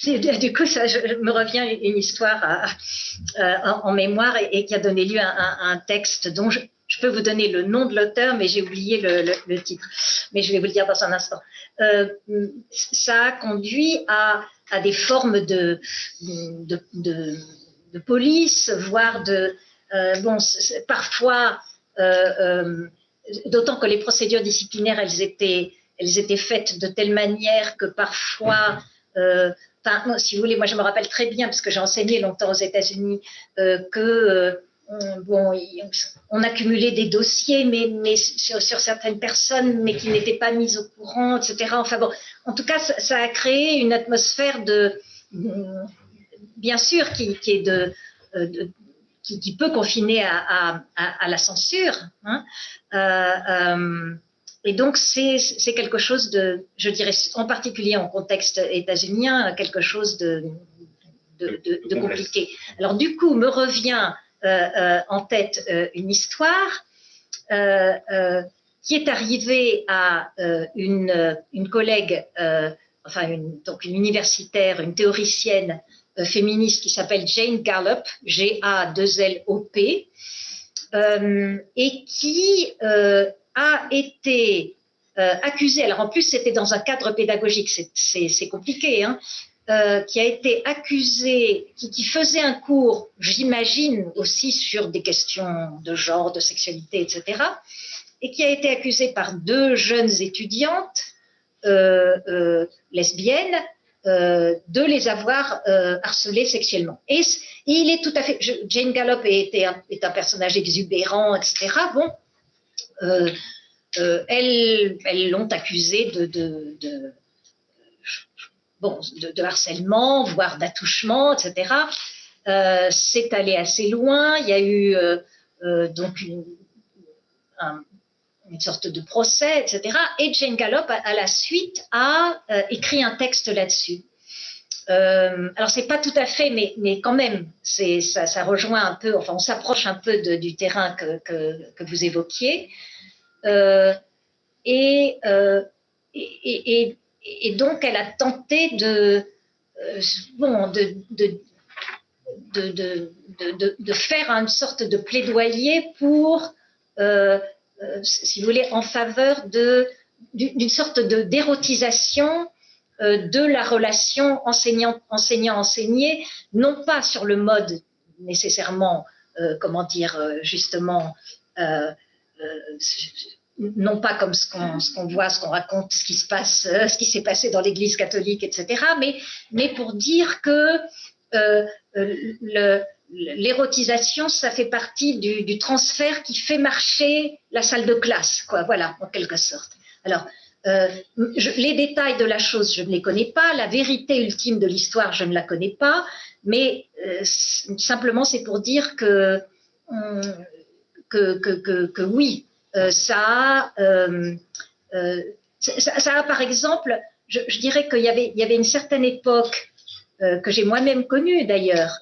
Du coup, ça me revient une histoire en mémoire et qui a donné lieu à un texte dont je peux vous donner le nom de l'auteur, mais j'ai oublié le titre. Mais je vais vous le dire dans un instant. Ça a conduit à des formes de police, voire parfois, d'autant que les procédures disciplinaires, elles étaient faites de telle manière que parfois, si vous voulez, moi je me rappelle très bien, parce que j'ai enseigné longtemps aux États-Unis, on accumulait des dossiers, mais sur certaines personnes, mais qui n'étaient pas mises au courant, etc. Enfin bon, en tout cas, ça a créé une atmosphère bien sûr, qui peut confiner à la censure. Hein. Et donc, c'est quelque chose de, je dirais, en particulier en contexte états-unien, quelque chose de compliqué. Alors, du coup, me revient en tête une histoire qui est arrivée à une collègue, donc une universitaire, une théoricienne féministe qui s'appelle Jane Gallup, G-A-2-L-O-P, et qui a été accusée, alors en plus c'était dans un cadre pédagogique, c'est compliqué, hein, qui a été accusée, qui faisait un cours, j'imagine aussi sur des questions de genre, de sexualité, etc., et qui a été accusée par 2 jeunes étudiantes lesbiennes de les avoir harcelées sexuellement. Et il est tout à fait... Jane Gallup est un personnage exubérant, etc. Bon, elles l'ont accusée de harcèlement, voire d'attouchement, etc. C'est allé assez loin. Il y a eu donc une sorte de procès, etc. Et Jane Gallup, à la suite, a écrit un texte là-dessus. Alors, c'est pas tout à fait, mais quand même, ça rejoint un peu, enfin, on s'approche un peu du terrain que vous évoquiez. Et donc, elle a tenté de faire une sorte de plaidoyer pour, si vous voulez, en faveur d'une sorte d'érotisation de la relation enseignant-enseigné, non pas sur le mode nécessairement, justement, non pas comme ce qu'on voit, ce qu'on raconte, ce qui s'est passé dans l'Église catholique, etc., mais pour dire que l'érotisation, ça fait partie du transfert qui fait marcher la salle de classe, quoi, voilà, en quelque sorte. Alors, les détails de la chose, je ne les connais pas, la vérité ultime de l'histoire, je ne la connais pas, mais simplement c'est pour dire que oui, ça a par exemple, je dirais qu'il y avait une certaine époque que j'ai moi-même connue d'ailleurs,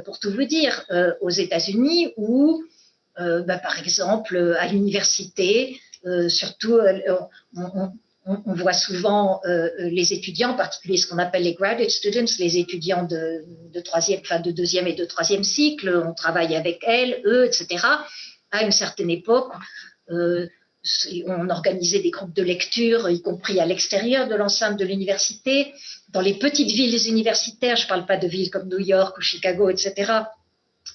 pour tout vous dire, aux États-Unis, où, par exemple, à l'université, surtout, on voit souvent les étudiants, en particulier ce qu'on appelle les graduate students, les étudiants de deuxième et de troisième cycle, on travaille avec eux, etc. À une certaine époque, on organisait des groupes de lecture, y compris à l'extérieur de l'enceinte de l'université. Dans les petites villes universitaires, je ne parle pas de villes comme New York ou Chicago, etc.,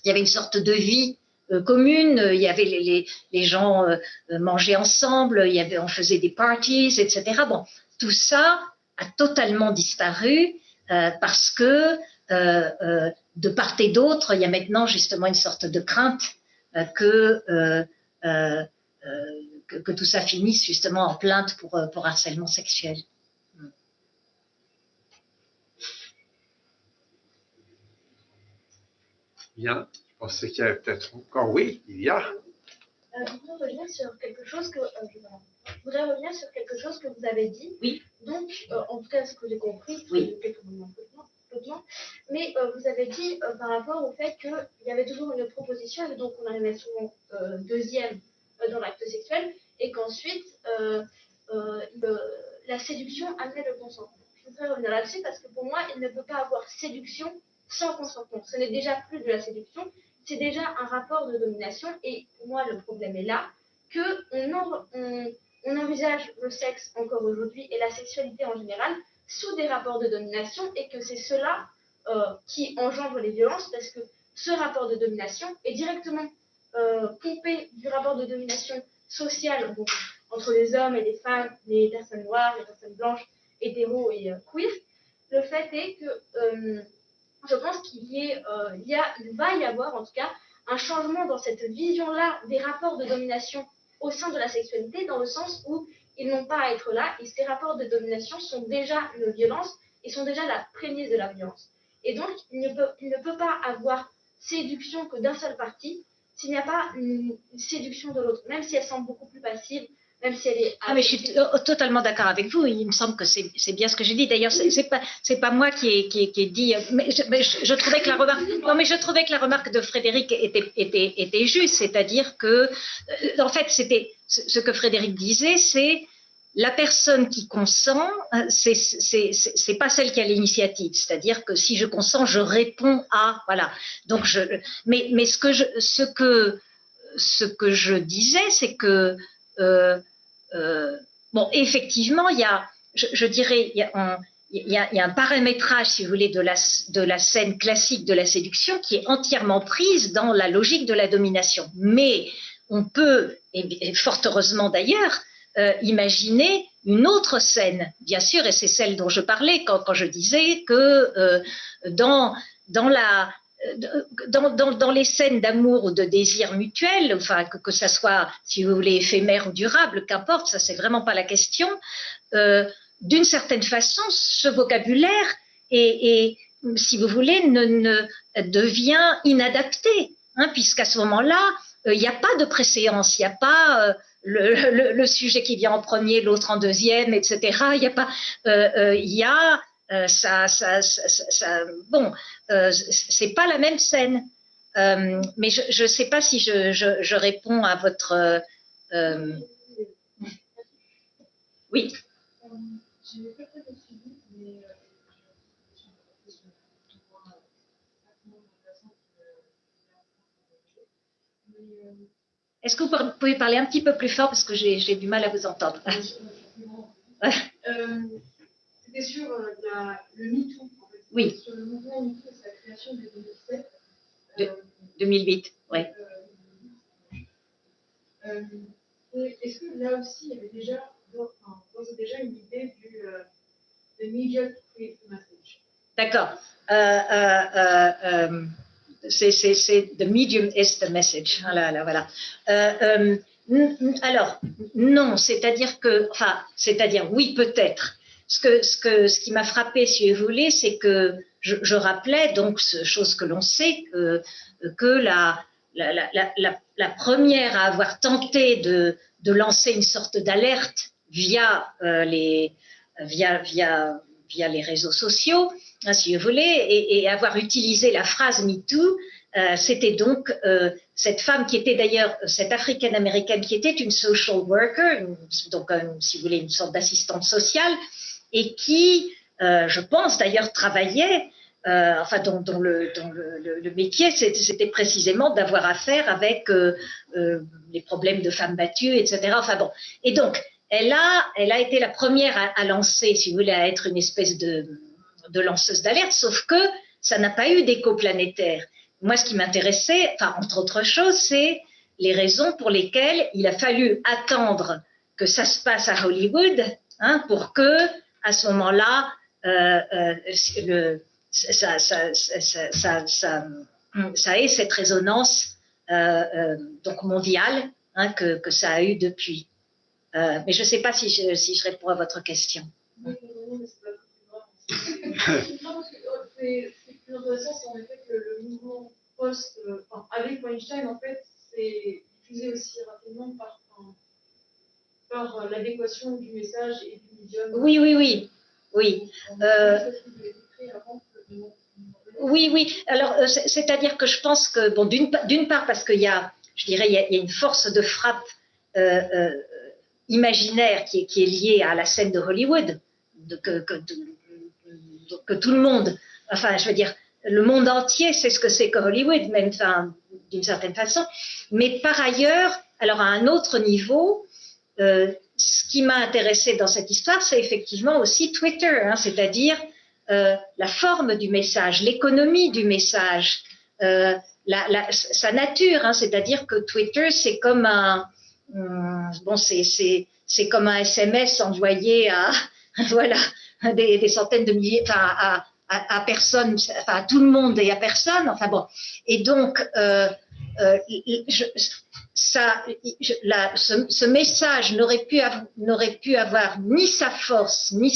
il y avait une sorte de vie commune, il y avait les gens mangeaient ensemble, on faisait des parties, etc. Bon, tout ça a totalement disparu parce que de part et d'autre, il y a maintenant justement une sorte de crainte que tout ça finisse justement en plainte pour harcèlement sexuel. Bien, je pensais qu'il y avait peut-être encore, oui, il y a. Je voudrais revenir sur quelque chose que vous avez dit. Oui. Donc, en tout cas, ce que j'ai compris, oui, quelques moments maintenant, peu de temps, mais vous avez dit par rapport au fait qu'il y avait toujours une proposition, et donc on arrivait souvent deuxième dans l'acte sexuel, et qu'ensuite la séduction amenait le consentement. Je voudrais revenir là-dessus parce que pour moi, il ne peut pas avoir séduction sans consentement. Ce n'est déjà plus de la séduction, c'est déjà un rapport de domination, et pour moi, le problème est là, qu'on envisage le sexe encore aujourd'hui et la sexualité en général sous des rapports de domination, et que c'est cela qui engendre les violences, parce que ce rapport de domination est directement pompé du rapport de domination sociale, donc, entre les hommes et les femmes, les personnes noires, les personnes blanches, hétéros et queer. Le fait est que je pense il va y avoir en tout cas un changement dans cette vision-là des rapports de domination au sein de la sexualité, dans le sens où ils n'ont pas à être là, et ces rapports de domination sont déjà une violence et sont déjà la prémisse de la violence. Et donc, il ne peut pas avoir séduction que d'un seul parti s'il n'y a pas une séduction de l'autre, même si elle semble beaucoup plus passive, même si elle est... Ah, mais je suis totalement d'accord avec vous. Il me semble que c'est bien ce que j'ai dit. D'ailleurs, c'est pas moi qui ai dit. Mais je trouvais que la remarque. Non, mais je trouvais que la remarque de Frédéric était juste. C'est-à-dire que, en fait, c'était ce que Frédéric disait, c'est la personne qui consent, c'est pas celle qui a l'initiative. C'est-à-dire que si je consens, je réponds à voilà. Donc mais ce que je disais, c'est que bon, effectivement, il y a, je dirais, il y a un paramétrage, si vous voulez, de la scène classique de la séduction qui est entièrement prise dans la logique de la domination. Mais on peut, et fort heureusement d'ailleurs, imaginer une autre scène, bien sûr, et c'est celle dont je parlais quand je disais que dans les scènes d'amour ou de désir mutuel, enfin que ça soit, si vous voulez, éphémère ou durable, qu'importe, ça c'est vraiment pas la question. D'une certaine façon, ce vocabulaire est, si vous voulez, devient inadapté, hein, puisqu'à ce moment-là, il n'y a pas de préséance, il n'y a pas le sujet qui vient en premier, l'autre en deuxième, etc. Il n'y a pas, il y a bon, c'est pas la même scène. Mais je ne sais pas si je réponds à votre. Oui. Je n'ai pas fait de suivi, mais Est-ce que vous pouvez parler un petit peu plus fort parce que j'ai du mal à vous entendre. C'était sur le MeToo, en fait. Oui. Sur le mouvement MeToo et sa création de 2007. 2008, oui. Est-ce que là aussi, il y avait déjà une idée de media to create the message? D'accord. C'est the medium is the message. Voilà, voilà. Alors, non, c'est-à-dire que, enfin, c'est-à-dire oui, peut-être. Ce qui m'a frappé, si vous voulez, c'est que je rappelais donc chose que l'on sait que la première à avoir tenté de lancer une sorte d'alerte via les réseaux sociaux, hein, si vous voulez, et avoir utilisé la phrase MeToo, c'était donc cette femme qui était d'ailleurs, cette africaine-américaine qui était une social worker, donc si vous voulez une sorte d'assistante sociale, et qui, je pense d'ailleurs, travaillait, enfin dont le métier c'était précisément d'avoir affaire avec les problèmes de femmes battues, etc. Enfin bon, et donc elle a été la première à lancer, si vous voulez, à être une espèce de lanceuse d'alerte, sauf que ça n'a pas eu d'écho planétaire. Moi, ce qui m'intéressait, enfin, entre autres choses, c'est les raisons pour lesquelles il a fallu attendre que ça se passe à Hollywood, hein, pour que, à ce moment-là, ça ait cette résonance donc mondiale, hein, que ça a eu depuis. Mais je ne sais pas si je réponds à votre question. Oui, non, mais c'est pas plus grave. Non, parce que c'est plus intéressant, c'est en effet que le mouvement avec Weinstein, en fait, c'est diffusé aussi rapidement par l'adéquation du message et du médium. Oui. Avant que le mouvement Oui, oui. Alors, c'est-à-dire que je pense que, bon, d'une part, parce qu'il y a, je dirais, il y a une force de frappe imaginaire qui est liée à la scène de Hollywood, que tout le monde, enfin, je veux dire, le monde entier sait ce que c'est que Hollywood, même, enfin, d'une certaine façon. Mais par ailleurs, alors à un autre niveau, ce qui m'a intéressé dans cette histoire, c'est effectivement aussi Twitter, hein, c'est-à-dire la forme du message, l'économie du message, sa nature, hein, c'est-à-dire que Twitter, c'est comme bon, c'est comme un SMS envoyé à voilà des centaines de milliers, enfin à personne, enfin à tout le monde et à personne, enfin bon. Et donc ce message n'aurait pu avoir ni sa force, ni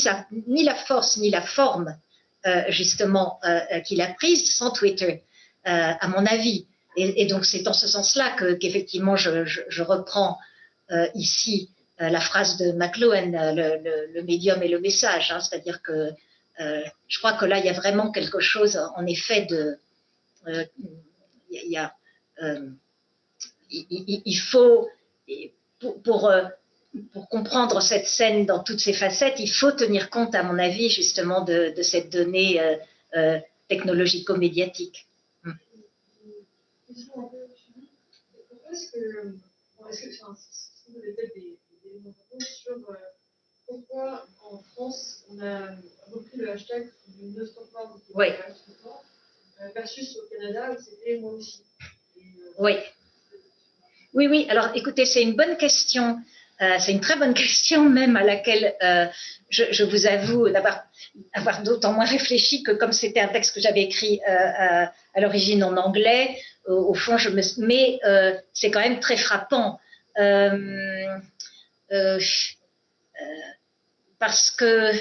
la force, ni la forme justement qu'il a prise sans Twitter, à mon avis. Et donc c'est dans ce sens-là qu'effectivement je reprends ici la phrase de McLuhan, le médium et le message, hein, c'est-à-dire que je crois que là il y a vraiment quelque chose, en effet, il faut, pour comprendre cette scène dans toutes ses facettes, il faut tenir compte, à mon avis, justement, de cette donnée technologico-médiatique. Pourquoi est-ce que vous avez peut-être des éléments de réponse sur pourquoi en France on a repris le hashtag du ne stop pas versus au Canada où c'était moi aussi. Oui. Oui. Alors, écoutez, c'est une bonne question. C'est une très bonne question même à laquelle je vous avoue avoir d'autant moins réfléchi que comme c'était un texte que j'avais écrit à l'origine en anglais, au fond, mais c'est quand même très frappant parce que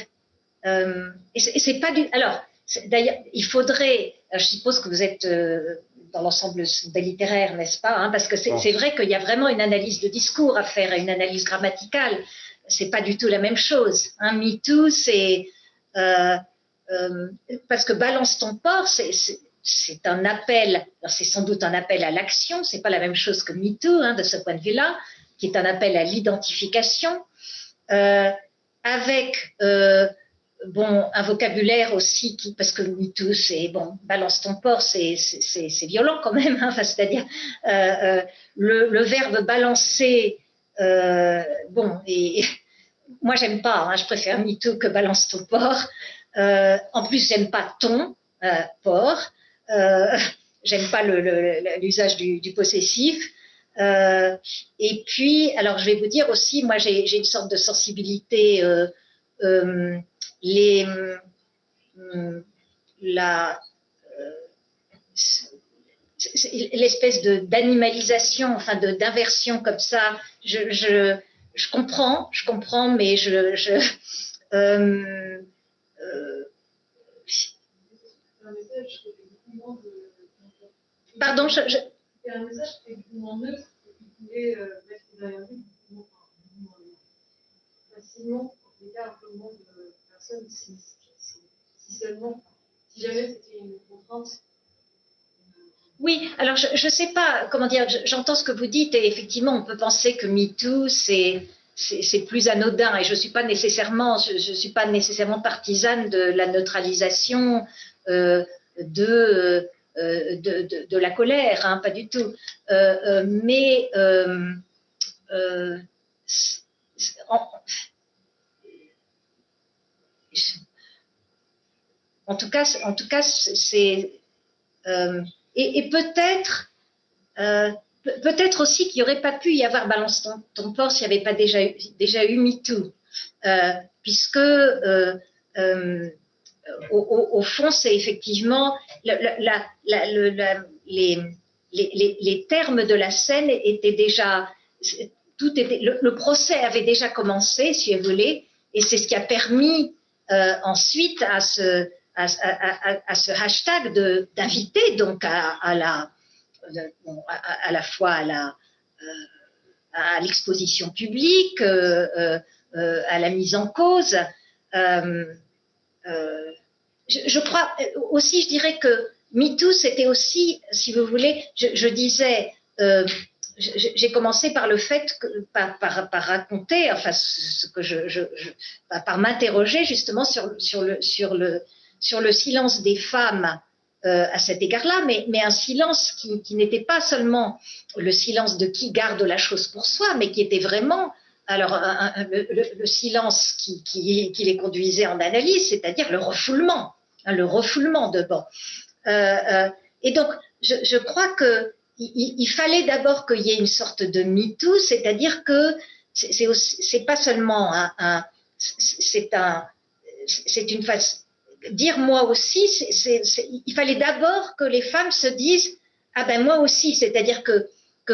c'est pas du. Alors, d'ailleurs, il faudrait. Je suppose que vous êtes dans l'ensemble des littéraires, n'est-ce pas, hein, parce que c'est vrai qu'il y a vraiment une analyse de discours à faire et une analyse grammaticale. C'est pas du tout la même chose. Hein. MeToo, c'est parce que balance ton porc, c'est un appel. C'est sans doute un appel à l'action. C'est pas la même chose que MeToo, hein, de ce point de vue-là, qui est un appel à l'identification, avec bon, un vocabulaire aussi parce que MeToo, c'est bon, balance ton porc, c'est violent quand même, hein, enfin, c'est-à-dire le verbe balancer, bon, et moi j'aime pas, hein, je préfère MeToo que balance ton porc. En plus, j'aime pas ton porc, j'aime pas l'usage du possessif. Et puis, alors je vais vous dire aussi, moi j'ai une sorte de sensibilité. L'espèce d'animalisation, enfin d'inversion comme ça, je comprends, mais pardon, c'est un message qui est plus neutre et qui pouvait mettre derrière lui facilement, en tout cas, un peu moins de personnes, si seulement, si jamais c'était une contrainte. Oui, alors je ne sais pas, comment dire, j'entends ce que vous dites et effectivement, on peut penser que MeToo, c'est plus anodin et je ne suis pas nécessairement partisane de la neutralisation de la colère, hein, pas du tout. Mais en tout cas, c'est et peut-être aussi qu'il n'y aurait pas pu y avoir balance ton porc s'il n'y avait pas déjà eu MeToo, puisque au fond, c'est effectivement les termes de la scène étaient déjà, le procès avait déjà commencé, si vous voulez, et c'est ce qui a permis ensuite à ce hashtag d'inviter donc à la fois à l'exposition publique, à la mise en cause. Je crois aussi, je dirais que MeToo, c'était aussi, si vous voulez, je disais, j'ai commencé par le fait que, par raconter, enfin, ce que par m'interroger justement sur le silence des femmes à cet égard-là, mais un silence qui n'était pas seulement le silence de qui garde la chose pour soi, mais qui était vraiment alors le silence qui les conduisait en analyse, c'est-à-dire le refoulement de bon. Et donc, je crois que il fallait d'abord qu'il y ait une sorte de MeToo, c'est-à-dire que c'est pas seulement c'est une façon dire moi aussi. Il fallait d'abord que les femmes se disent ah ben moi aussi, c'est-à-dire que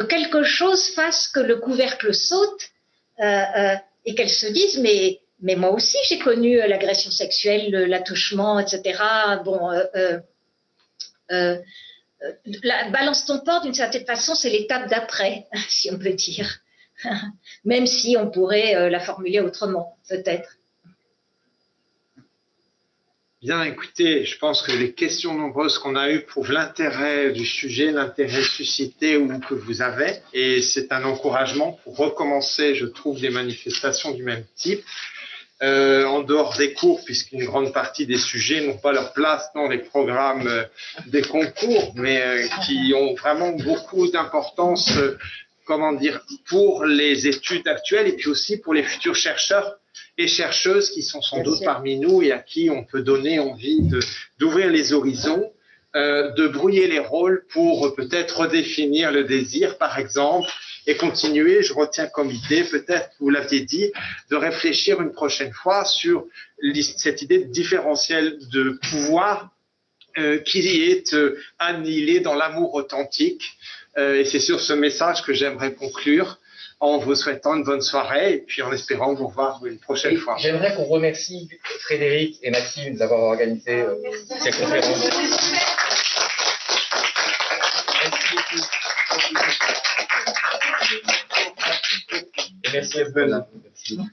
quelque chose fasse que le couvercle saute et qu'elles se disent mais moi aussi j'ai connu l'agression sexuelle, l'attouchement, etc. Bon. Balance ton porc, d'une certaine façon, c'est l'étape d'après, si on peut dire. Même si on pourrait la formuler autrement, peut-être. Bien, écoutez, je pense que les questions nombreuses qu'on a eues prouvent l'intérêt du sujet, l'intérêt suscité ou que vous avez. Et c'est un encouragement pour recommencer, je trouve, des manifestations du même type. En dehors des cours, puisqu'une grande partie des sujets n'ont pas leur place dans les programmes des concours, mais qui ont vraiment beaucoup d'importance, pour les études actuelles et puis aussi pour les futurs chercheurs et chercheuses qui sont sans doute parmi nous et à qui on peut donner envie d'ouvrir les horizons, de brouiller les rôles pour peut-être redéfinir le désir, par exemple, et continuer, je retiens comme idée, peut-être, vous l'aviez dit, de réfléchir une prochaine fois sur cette idée de différentiel de pouvoir qui est annihilé dans l'amour authentique. Et c'est sur ce message que j'aimerais conclure en vous souhaitant une bonne soirée et puis en espérant vous revoir une prochaine fois. J'aimerais qu'on remercie Frédéric et Maxime d'avoir organisé cette conférence. Merci beaucoup. Merci à vous.